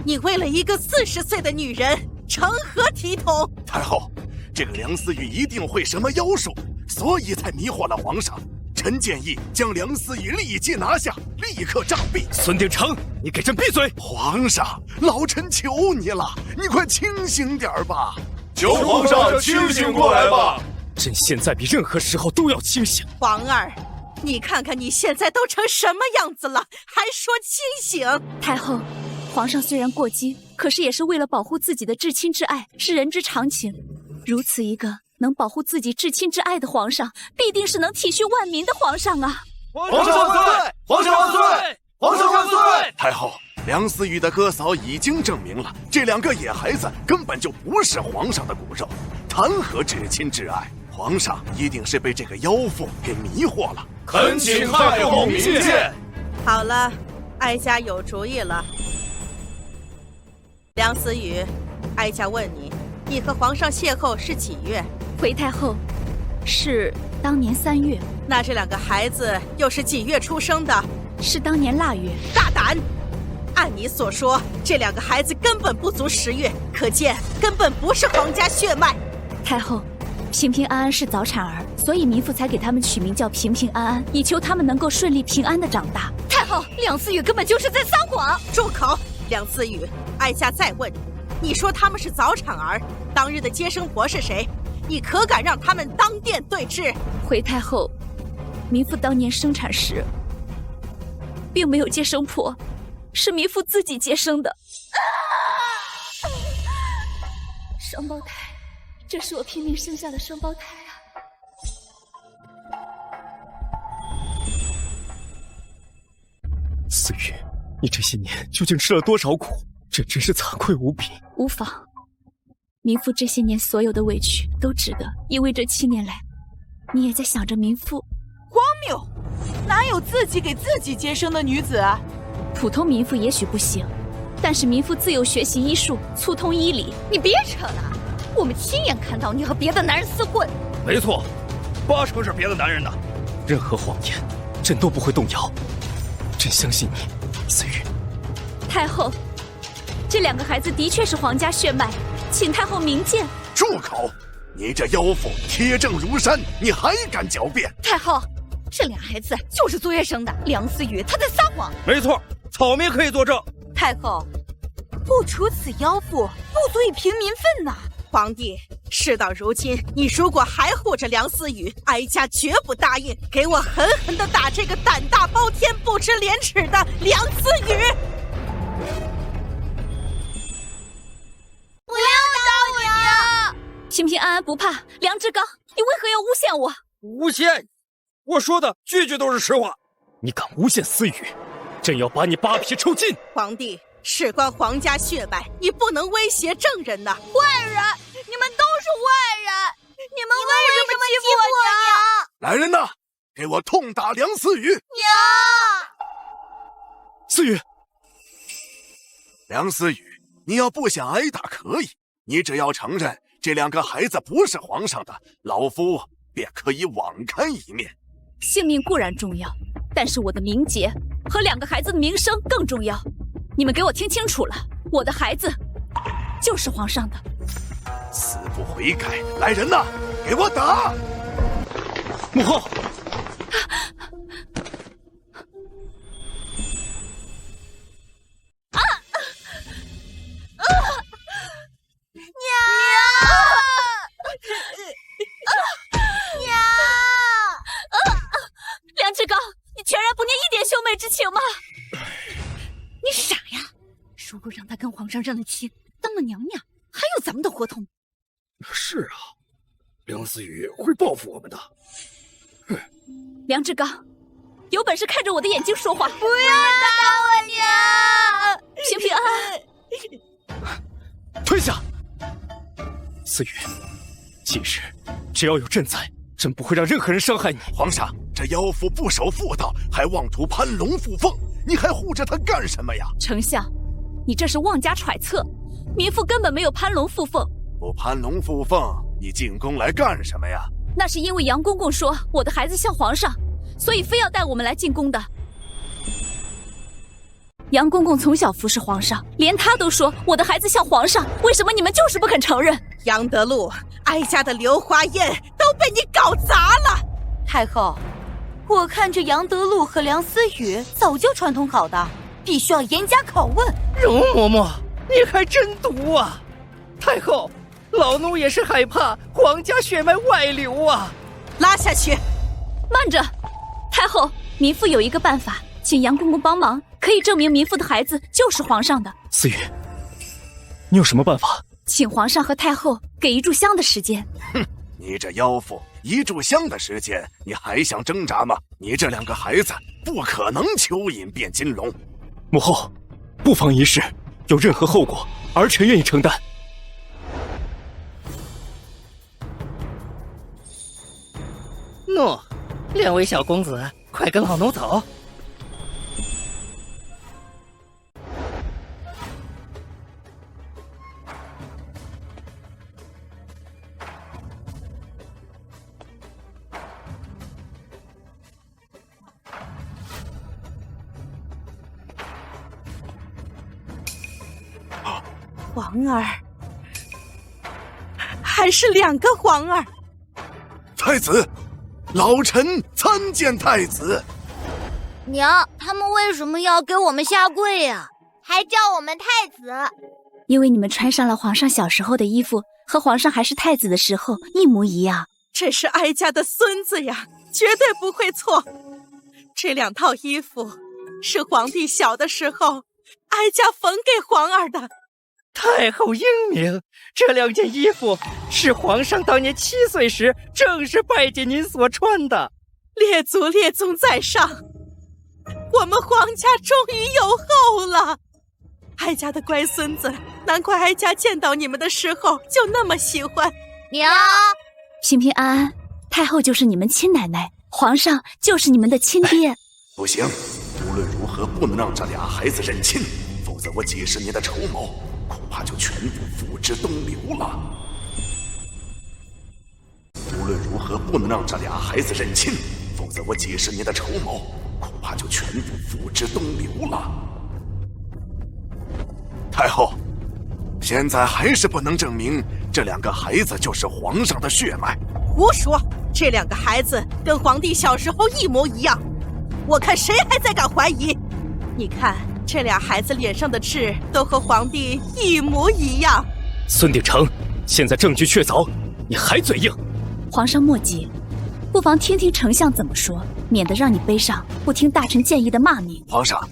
Speaker 7: 你为了一个40岁的女人，成何体统？
Speaker 2: 太后，这个梁思雨一定会什么妖术，所以才迷惑了皇上。臣建议将梁思雨立即拿下，立刻杖毙。
Speaker 9: 孙鼎丞，你给朕闭嘴！
Speaker 2: 皇上，老臣求你了，你快清醒点吧！
Speaker 3: 求皇上清醒过来吧！
Speaker 9: 朕现在比任何时候都要清醒。
Speaker 7: 皇儿，你看看你现在都成什么样子了，还说清醒？
Speaker 1: 太后，皇上虽然过激，可是也是为了保护自己的至亲至爱，是人之常情。如此一个能保护自己至亲至爱的皇上，必定是能体恤万民的皇上啊！
Speaker 3: 皇上万岁！皇上万岁！皇上万岁！
Speaker 2: 太后，梁思雨的哥嫂已经证明了，这两个野孩子根本就不是皇上的骨肉，谈何至亲至爱？皇上一定是被这个妖妇给迷惑了。
Speaker 3: 恳请太后明鉴。
Speaker 7: 好了，哀家有主意了。梁思雨，哀家问你，你和皇上邂逅是几月？
Speaker 1: 回太后，是当年3月。
Speaker 7: 那这两个孩子又是几月出生的？
Speaker 1: 是当年腊月。
Speaker 7: 大胆！按你所说，这两个孩子根本不足10月，可见根本不是皇家血脉。
Speaker 1: 太后，平平安安是早产儿，所以民妇才给他们取名叫平平安安，以求他们能够顺利平安的长大。
Speaker 6: 太后，梁思雨根本就是在撒谎！
Speaker 7: 住口！梁思雨，哀家再问你，你说他们是早产儿，当日的接生婆是谁？你可敢让他们当殿对质？
Speaker 1: 回太后，民妇当年生产时，并没有接生婆，是民妇自己接生的。双胞胎，这是我拼命生下的双胞胎啊！
Speaker 9: 思雨，你这些年究竟吃了多少苦？这真是惭愧无比。
Speaker 1: 无妨，民妇这些年所有的委屈都值得，因为这7年来，你也在想着民妇。
Speaker 10: 荒谬！哪有自己给自己接生的女子啊？
Speaker 1: 普通民妇也许不行，但是民妇自幼学习医术，粗通医理。
Speaker 6: 你别扯了，我们亲眼看到你和别的男人厮混。
Speaker 3: 没错，80%是别的男人的。
Speaker 9: 任何谎言，朕都不会动摇。朕相信你，思雨。
Speaker 1: 太后，这两个孩子的确是皇家血脉，请太后明鉴。
Speaker 2: 住口！你这妖妇铁证如山，你还敢狡辩？
Speaker 6: 太后，这俩孩子就是昨夜生的，梁思雨他在撒谎。
Speaker 3: 没错，草民可以作证。
Speaker 10: 太后，不处此妖妇，不足以平民愤呐。
Speaker 7: 皇帝，事到如今，你如果还护着梁思雨，哀家绝不答应。给我狠狠地打这个胆大包天、不知廉耻的梁思雨！
Speaker 6: 不要打我呀！
Speaker 1: 平平安安不怕。梁志刚，你为何要诬陷我？
Speaker 3: 诬陷？我说的句句都是实话。
Speaker 9: 你敢诬陷思雨，朕要把你扒皮抽筋！
Speaker 7: 皇帝，事关皇家血脉，你不能威胁证人呐！
Speaker 6: 坏人，你们都是坏人！你们为什么欺负我娘？
Speaker 2: 来人呐，给我痛打梁思雨！
Speaker 6: 娘！
Speaker 9: 思雨，
Speaker 2: 梁思雨，你要不想挨打可以，你只要承认这两个孩子不是皇上的，老夫便可以网开一面。
Speaker 1: 性命固然重要，但是我的名节和两个孩子的名声更重要。你们给我听清楚了，我的孩子就是皇上的。
Speaker 2: 死不悔改！来人呐，给我打！
Speaker 9: 母后，
Speaker 1: 梁志刚，你全然不念一点兄妹之情吗？
Speaker 6: 你傻呀！如果让他跟皇上认了亲，当了娘娘，还有咱们的活头。
Speaker 3: 是啊，梁思雨会报复我们的。
Speaker 1: 梁志刚，有本事看着我的眼睛说话！
Speaker 6: 不要打我娘！
Speaker 1: 平平安安。
Speaker 9: 退下！思雨，今日只要有朕在，朕不会让任何人伤害你。
Speaker 2: 皇上，这妖妇不守妇道，还妄图攀龙附凤，你还护着她干什么呀？
Speaker 1: 丞相，你这是妄加揣测，民妇根本没有攀龙附凤。
Speaker 2: 不攀龙附凤，你进宫来干什么呀？
Speaker 1: 那是因为杨公公说我的孩子像皇上，所以非要带我们来进宫的。杨公公从小服侍皇上，连他都说我的孩子像皇上，为什么你们就是不肯承认？
Speaker 7: 杨德禄，哀家的流花宴都被你搞砸了。
Speaker 10: 太后，我看这杨德禄和梁思雨早就串通好的，必须要严加拷问。
Speaker 8: 容嬷嬷，你还真毒啊！太后，老奴也是害怕皇家血脉外流啊！
Speaker 7: 拉下去！
Speaker 1: 慢着，太后，民妇有一个办法，请杨公公帮忙，可以证明民妇的孩子就是皇上的。
Speaker 4: 思雨，你有什么办法？
Speaker 1: 请皇上和太后给一炷香的时间。
Speaker 2: 哼，你这妖妇，一炷香的时间，你还想挣扎吗？你这2个孩子不可能蚯蚓变金龙。
Speaker 4: 母后，不妨一试，有任何后果，儿臣愿意承担。
Speaker 8: 诺，2位小公子，快跟老奴走。
Speaker 7: 皇儿，还是2个皇儿。
Speaker 2: 太子，老臣参见太子。
Speaker 6: 娘，他们为什么要给我们下跪呀？还叫我们太子？
Speaker 1: 因为你们穿上了皇上小时候的衣服，和皇上还是太子的时候一模一样。
Speaker 7: 这是哀家的孙子呀，绝对不会错。这2套衣服是皇帝小的时候哀家缝给皇儿的。
Speaker 8: 太后英明，这2件衣服是皇上当年7岁时正式拜见您所穿的。
Speaker 7: 列祖列宗在上，我们皇家终于有后了。哀家的乖孙子，难怪哀家见到你们的时候就那么喜欢。
Speaker 6: 娘，
Speaker 1: 平平安安，太后就是你们亲奶奶，皇上就是你们的亲爹。
Speaker 2: 不行，无论如何不能让这俩孩子认亲，否则我几十年的筹谋恐怕就全部付之东流了。无论如何不能让这俩孩子认亲，否则我几十年的筹谋恐怕就全部付之东流了。太后，现在还是不能证明这2个孩子就是皇上的血脉。
Speaker 7: 胡说！这2个孩子跟皇帝小时候一模一样，我看谁还在敢怀疑？你看这俩孩子脸上的痣都和皇帝一模一样。
Speaker 4: 孙鼎成，现在证据确凿，你还嘴硬？
Speaker 1: 皇上莫急，不妨听听丞相怎么说，免得让你背上不听大臣建议的骂名。
Speaker 2: 皇上，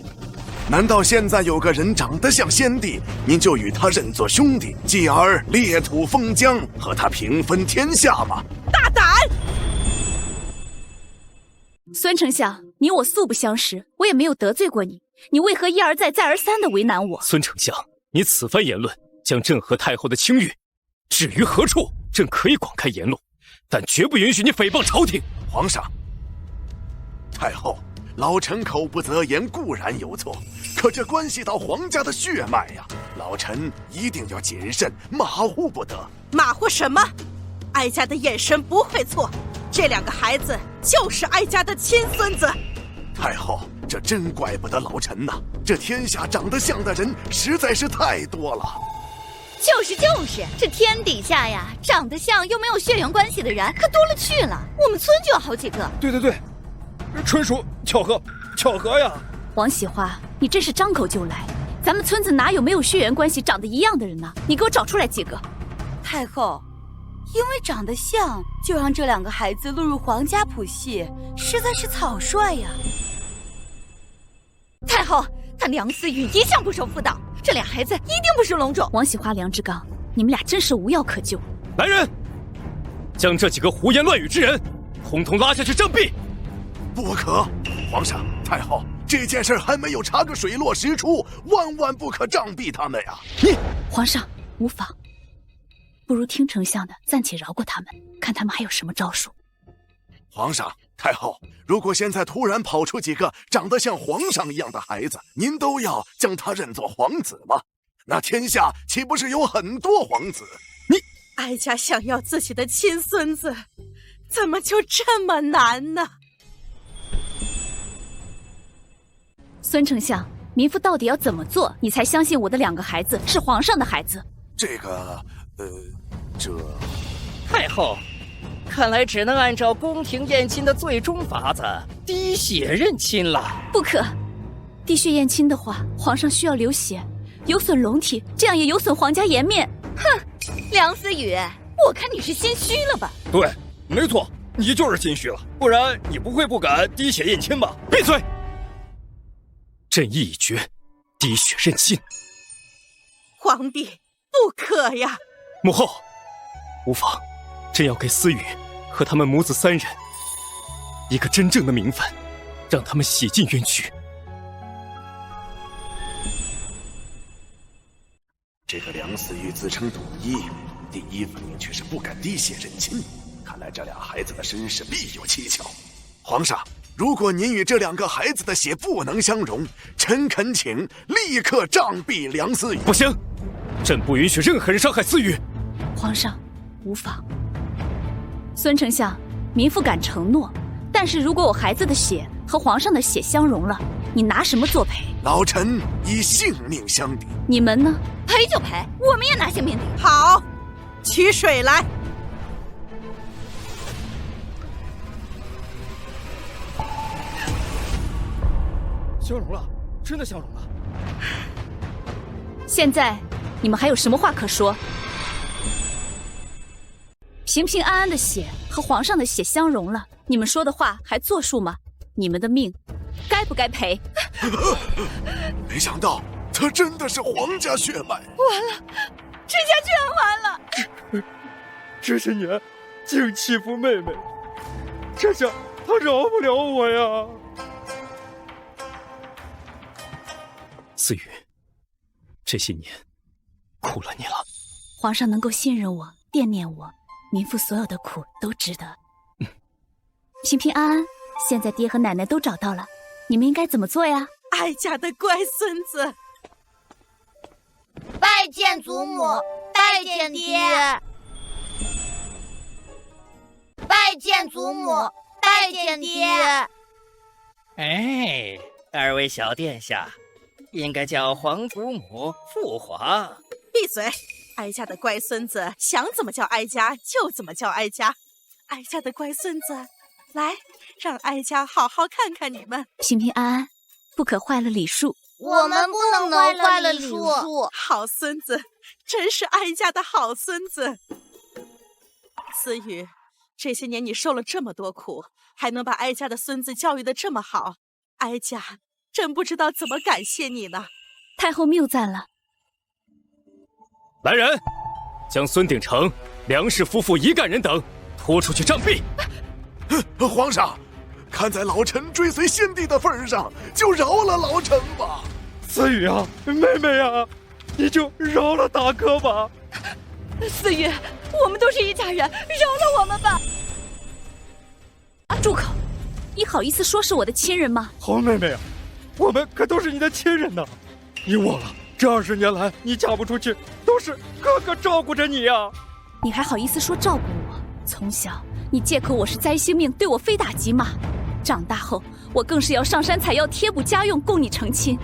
Speaker 2: 难道现在有个人长得像先帝，您就与他认作兄弟，继而裂土封疆，和他平分天下吗？
Speaker 7: 大胆！
Speaker 1: 孙丞相，你我素不相识，我也没有得罪过你，你为何一而再再而三的为难我？
Speaker 4: 孙丞相，你此番言论将朕和太后的清誉置于何处？朕可以广开言论，但绝不允许你诽谤朝廷。
Speaker 2: 皇上，太后，老臣口不择言固然有错，可这关系到皇家的血脉呀，老臣一定要谨慎，马虎不得。
Speaker 7: 马虎什么？哀家的眼神不会错，这2个孩子就是哀家的亲孙子。
Speaker 2: 太后，这真怪不得老臣呐，这天下长得像的人实在是太多了。
Speaker 6: 就是，这天底下呀，长得像又没有血缘关系的人可多了去了，我们村就有好几个。
Speaker 3: 对，纯属巧合呀！
Speaker 1: 王喜花，你真是张口就来，咱们村子哪有没有血缘关系长得一样的人呢？你给我找出来几个。
Speaker 10: 太后，因为长得像，就让这2个孩子落入皇家谱系，实在是草率呀。
Speaker 6: 太后，他梁思雨一向不守妇道，这俩孩子一定不是龙种。
Speaker 1: 王喜花、梁志刚，你们俩真是无药可救。
Speaker 4: 来人，将这几个胡言乱语之人统统拉下去杖毙。
Speaker 2: 不可，皇上、太后，这件事还没有查个水落石出，万万不可杖毙他们呀！
Speaker 1: 你，皇上无妨，不如听丞相的，暂且饶过他们，看他们还有什么招数。
Speaker 2: 皇上、太后，如果现在突然跑出几个长得像皇上一样的孩子，您都要将他认作皇子吗？那天下岂不是有很多皇子？
Speaker 7: 哀家想要自己的亲孙子，怎么就这么难呢？
Speaker 1: 孙丞相，民妇到底要怎么做，你才相信我的2个孩子是皇上的孩子？
Speaker 2: 这
Speaker 8: 太后，看来只能按照宫廷验亲的最终法子，滴血认亲了。
Speaker 1: 不可，滴血验亲的话，皇上需要流血，有损龙体，这样也有损皇家颜面。
Speaker 6: 哼，梁思雨，我看你是心虚了吧？
Speaker 3: 对，没错，你就是心虚了，不然你不会不敢滴血验亲吧？
Speaker 4: 闭嘴！朕意已决，滴血认亲。
Speaker 7: 皇帝不可呀！
Speaker 4: 母后，无妨，朕要给思雨和他们母子3人一个真正的名分，让他们洗尽冤屈。
Speaker 2: 这个梁思雨自称统一，第一反应却是不敢滴血认亲。看来这俩孩子的身世必有蹊跷。皇上，如果您与这2个孩子的血不能相容，臣恳请立刻杖毙梁思雨。
Speaker 4: 不行，朕不允许任何人伤害思雨。
Speaker 1: 皇上，无妨。孙丞相，民妇敢承诺，但是如果我孩子的血和皇上的血相融了，你拿什么作赔？
Speaker 2: 老臣以性命相抵。
Speaker 1: 你们呢？
Speaker 6: 赔就赔，我们也拿性命抵。
Speaker 7: 好，取水来。
Speaker 3: 相容了，真的相容了。
Speaker 1: 现在你们还有什么话可说？平平安安的血和皇上的血相融了，你们说的话还作数吗？你们的命该不该赔？
Speaker 2: 没想到他真的是皇家血脉。
Speaker 6: 完了，这下全完了。
Speaker 3: 这些年净欺负妹妹，这下他饶不了我呀。
Speaker 4: 思雨，这些年苦了你了。
Speaker 1: 皇上能够信任我、惦念我，民妇所有的苦都值得。平平安安，现在爹和奶奶都找到了，你们应该怎么做呀？
Speaker 7: 哀家的乖孙子，
Speaker 6: 拜见祖母，拜见爹。拜见祖母，拜见爹。
Speaker 8: 哎，2位小殿下，应该叫皇祖母、父皇。
Speaker 7: 闭嘴！哀家的乖孙子想怎么叫哀家就怎么叫哀家。哀家的乖孙子，来，让哀家好好看看你们。
Speaker 1: 平平安安，不可坏了礼数。
Speaker 6: 我们不能坏了礼数。
Speaker 7: 好孙子，真是哀家的好孙子。思雨，这些年你受了这么多苦，还能把哀家的孙子教育得这么好，哀家真不知道怎么感谢你呢。
Speaker 1: 太后谬赞了。
Speaker 4: 来人，将孙鼎成、梁氏夫妇一干人等拖出去杖毙。
Speaker 2: 皇上，看在老臣追随先帝的份上，就饶了老臣吧。
Speaker 3: 思雨啊，妹妹啊，你就饶了大哥吧。
Speaker 6: 思雨，我们都是一家人，饶了我们吧。
Speaker 1: 住口！你好意思说是我的亲人吗？
Speaker 3: 好妹妹啊，我们可都是你的亲人呢。你忘了，这20年来你嫁不出去，都是哥哥照顾着你呀。
Speaker 1: 你还好意思说照顾我？从小你借口我是灾星命，对我非打即骂。长大后，我更是要上山采药贴补家用，供你成亲。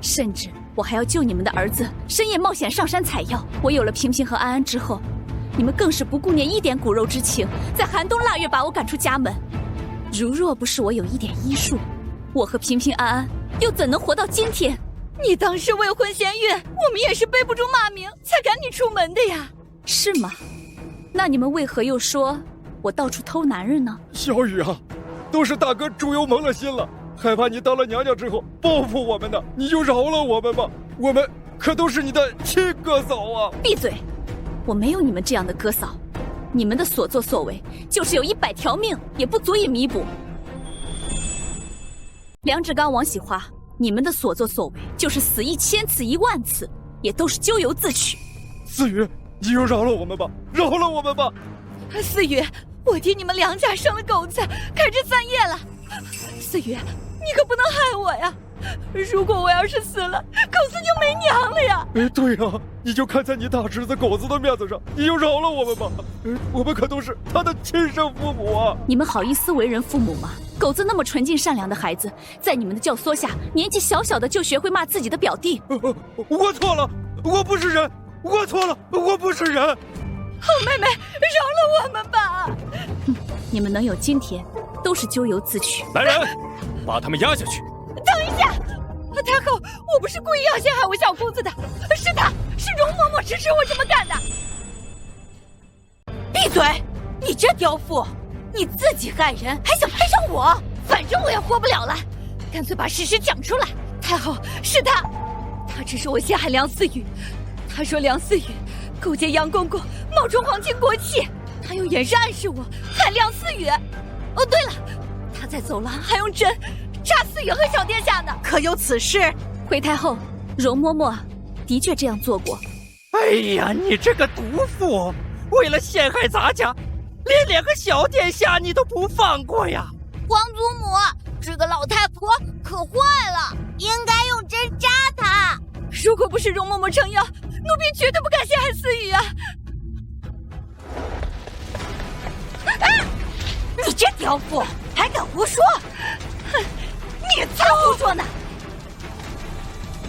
Speaker 1: 甚至我还要救你们的儿子，深夜冒险上山采药。我有了平平和安安之后，你们更是不顾念一点骨肉之情，在寒冬腊月把我赶出家门。如若不是我有一点医术，我和平平安安又怎能活到今天？
Speaker 6: 你当时未婚先孕，我们也是背不住骂名才赶你出门的呀。
Speaker 1: 是吗？那你们为何又说我到处偷男人呢？
Speaker 3: 小雨啊，都是大哥猪油蒙了心了，害怕你当了娘娘之后报复我们的，你就饶了我们吧，我们可都是你的亲哥嫂啊！
Speaker 1: 闭嘴！我没有你们这样的哥嫂，你们的所作所为，就是有100条命也不足以弥补。梁志刚、王喜华，你们的所作所为，就是死1000次、10000次，也都是咎由自取。
Speaker 3: 思雨，你就饶了我们吧，饶了我们吧！
Speaker 6: 思雨，我替你们梁家生了狗子，开枝散叶了。思雨，你可不能害我呀！如果我要是死了，狗子就没娘了呀！
Speaker 3: 对呀，你就看在你大侄子狗子的面子上，你就饶了我们吧。我们可都是他的亲生父母啊！
Speaker 1: 你们好意思为人父母吗？狗子那么纯净善良的孩子，在你们的教唆下，年纪小小的就学会骂自己的表弟。
Speaker 3: 我错了，我不是人，我错了，我不是人。
Speaker 6: 好妹妹，饶了我们吧！
Speaker 1: 你们能有今天，都是咎由自取。
Speaker 4: 来人，把他们押下去。
Speaker 6: 等一下，太后，我不是故意要陷害我小公子的，是容嬷嬷指使我这么干的。
Speaker 10: 闭嘴！你这刁妇，你自己害人，还想攀上我？
Speaker 6: 反正我也活不了了，干脆把事实讲出来。太太后，是他，他指使我陷害梁思雨。他说梁思雨勾结杨公公，冒充皇亲国戚，他用眼神暗示我害梁思雨。哦，对了，他在走廊还用针扎思雨和小殿下呢。
Speaker 7: 可有此事？
Speaker 1: 回太后，容嬷嬷的确这样做过。
Speaker 8: 哎呀，你这个毒妇，为了陷害咱家，连2个小殿下你都不放过呀！
Speaker 6: 皇祖母，这个老太婆可坏了，应该用针扎她。如果不是容嬷嬷撑腰，奴婢绝对不敢陷害思雨啊！你这刁妇还敢胡说！哼，你才胡说呢！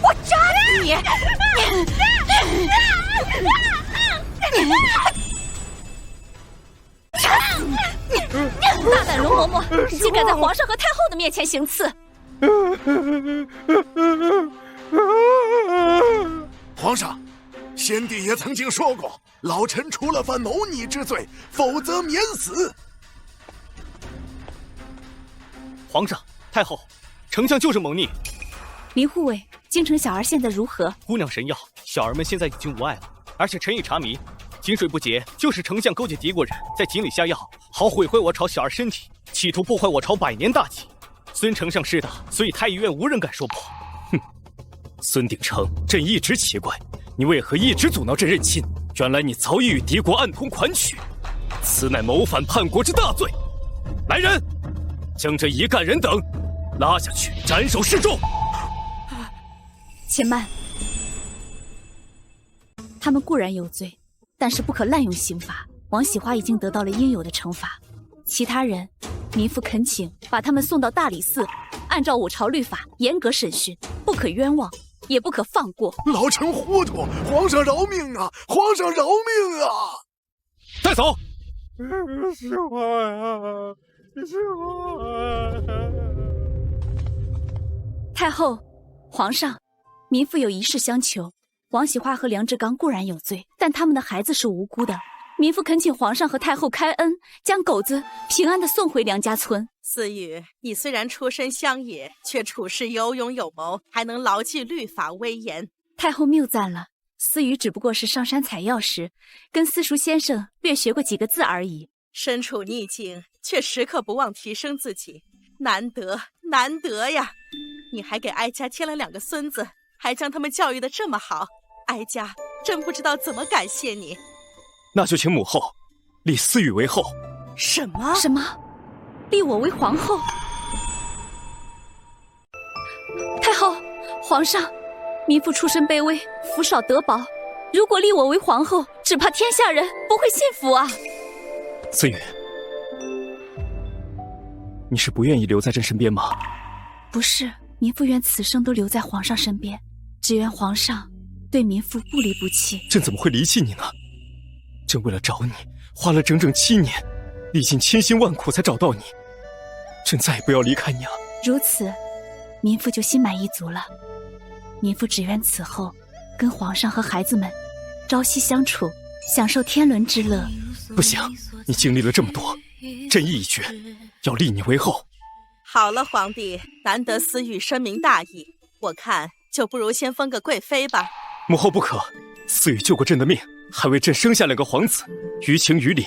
Speaker 6: 我扎你！
Speaker 1: 大胆容嬷嬷，你竟敢在皇上和太后的面前行刺！
Speaker 2: 皇上，先帝爷曾经说过，老臣除了犯谋逆之罪，否则免死。
Speaker 4: 皇上、太后，丞相就是谋逆。
Speaker 1: 林护卫，京城小儿现在如何？
Speaker 4: 姑娘神药，小儿们现在已经无碍了。而且臣已查明，井水不竭就是丞相勾结敌国人，在井里下药，好毁坏我朝小儿身体，企图破坏我朝100年大计。孙丞相施的，所以太医院无人敢说破。哼，孙鼎丞，朕一直奇怪，你为何一直阻挠朕认亲？原来你早已与敌国暗通款曲，此乃谋反叛国之大罪。来人，将这一干人等拉下去斩首示众。
Speaker 1: 且慢，他们固然有罪，但是不可滥用刑罚。王喜花已经得到了应有的惩罚，其他人，民妇恳请把他们送到大理寺，按照我朝律法严格审讯，不可冤枉，也不可放过。
Speaker 2: 老臣糊涂，皇上饶命啊！皇上饶命啊！
Speaker 4: 带走。
Speaker 3: 是我呀，是我。
Speaker 1: 太后，皇上，民妇有一事相求。王喜花和梁志刚固然有罪，但他们的孩子是无辜的。民妇恳请皇上和太后开恩，将狗子平安地送回梁家村。
Speaker 7: 思雨，你虽然出身乡野，却处事有勇有谋，还能牢记律法威严。
Speaker 1: 太后谬赞了，思雨只不过是上山采药时，跟私塾先生略学过几个字而已。
Speaker 7: 身处逆境，却时刻不忘提升自己，难得难得呀！你还给哀家添了2个孙子，还将他们教育得这么好，哀家真不知道怎么感谢你。
Speaker 4: 那就请母后立思雨为后。
Speaker 7: 什么？
Speaker 1: 什么？立我为皇后？太后，皇上，民妇出身卑微，福少德薄，如果立我为皇后，只怕天下人不会信服啊。
Speaker 4: 思雨，你是不愿意留在朕身边吗？
Speaker 1: 不是，民妇愿此生都留在皇上身边，只愿皇上对民妇不离不弃。
Speaker 4: 朕怎么会离弃你呢？朕为了找你，花了整整7年，历尽千辛万苦才找到你。朕再也不要离开你了。
Speaker 1: 如此，民妇就心满意足了。民妇只愿此后跟皇上和孩子们朝夕相处，享受天伦之乐。
Speaker 4: 不行，你经历了这么多，朕意已决，要立你为后。
Speaker 7: 好了，皇帝，难得思雨深明大义，我看就不如先封个贵妃吧。
Speaker 4: 母后不可，思雨救过朕的命，还为朕生下2个皇子，于情于理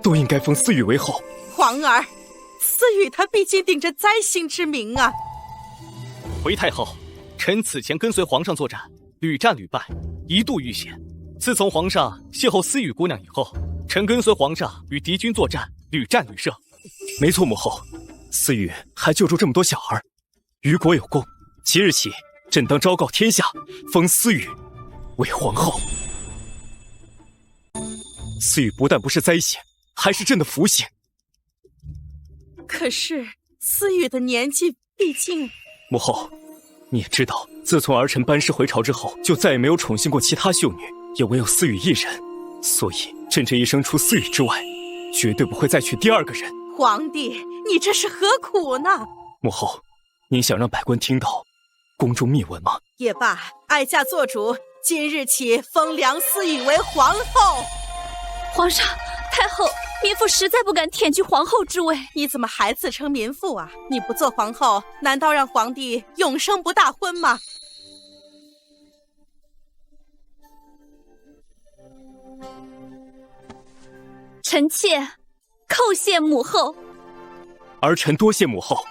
Speaker 4: 都应该封思雨为后。
Speaker 7: 皇儿，思雨她毕竟顶着灾星之名啊。
Speaker 4: 回太后，臣此前跟随皇上作战，屡战屡败，一度遇险。自从皇上邂逅思雨姑娘以后，臣跟随皇上与敌军作战，屡战屡胜。没错，母后，思雨还救助这么多小儿，于国有功。即日起，朕当昭告天下，封思雨为皇后。思雨不但不是灾星，还是朕的福星。
Speaker 7: 可是思雨的年纪毕竟……
Speaker 4: 母后，你也知道，自从儿臣班师回朝之后，就再也没有宠幸过其他秀女，也唯有思雨一人。所以朕这一生除思雨之外，绝对不会再娶第2个人。
Speaker 7: 皇帝，你这是何苦呢？
Speaker 4: 母后，您想让百官听到宫中秘闻吗？
Speaker 7: 也罢，哀家做主，今日起封梁思雨为皇后。
Speaker 1: 皇上，太后，
Speaker 10: 民妇实在不敢舔去皇后之位。
Speaker 7: 你怎么还自称民妇啊？你不做皇后，难道让皇帝永生不大婚吗？
Speaker 10: 臣妾叩谢母后。
Speaker 4: 儿臣多谢母后。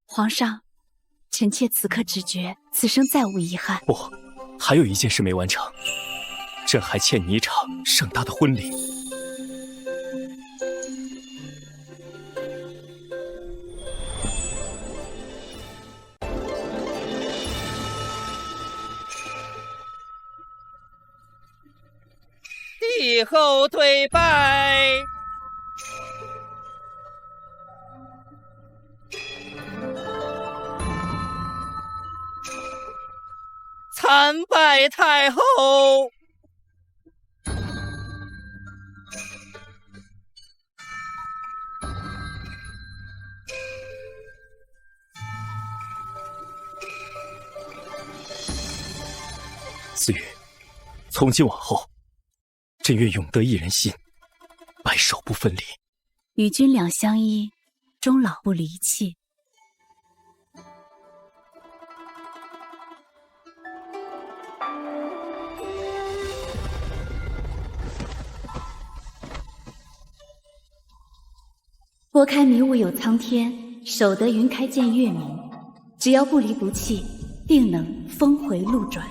Speaker 1: 皇上，臣妾此刻只觉此生再无遗憾。
Speaker 4: 不，还有一件事没完成，朕还欠你一场盛大的婚礼。
Speaker 8: 帝后退拜。参拜太后。
Speaker 4: 思雨，从今往后，朕愿永得一人心，白首不分离。
Speaker 1: 与君两相依，终老不离弃。拨开迷雾有苍天，守得云开见月明。只要不离不弃，定能峰回路转。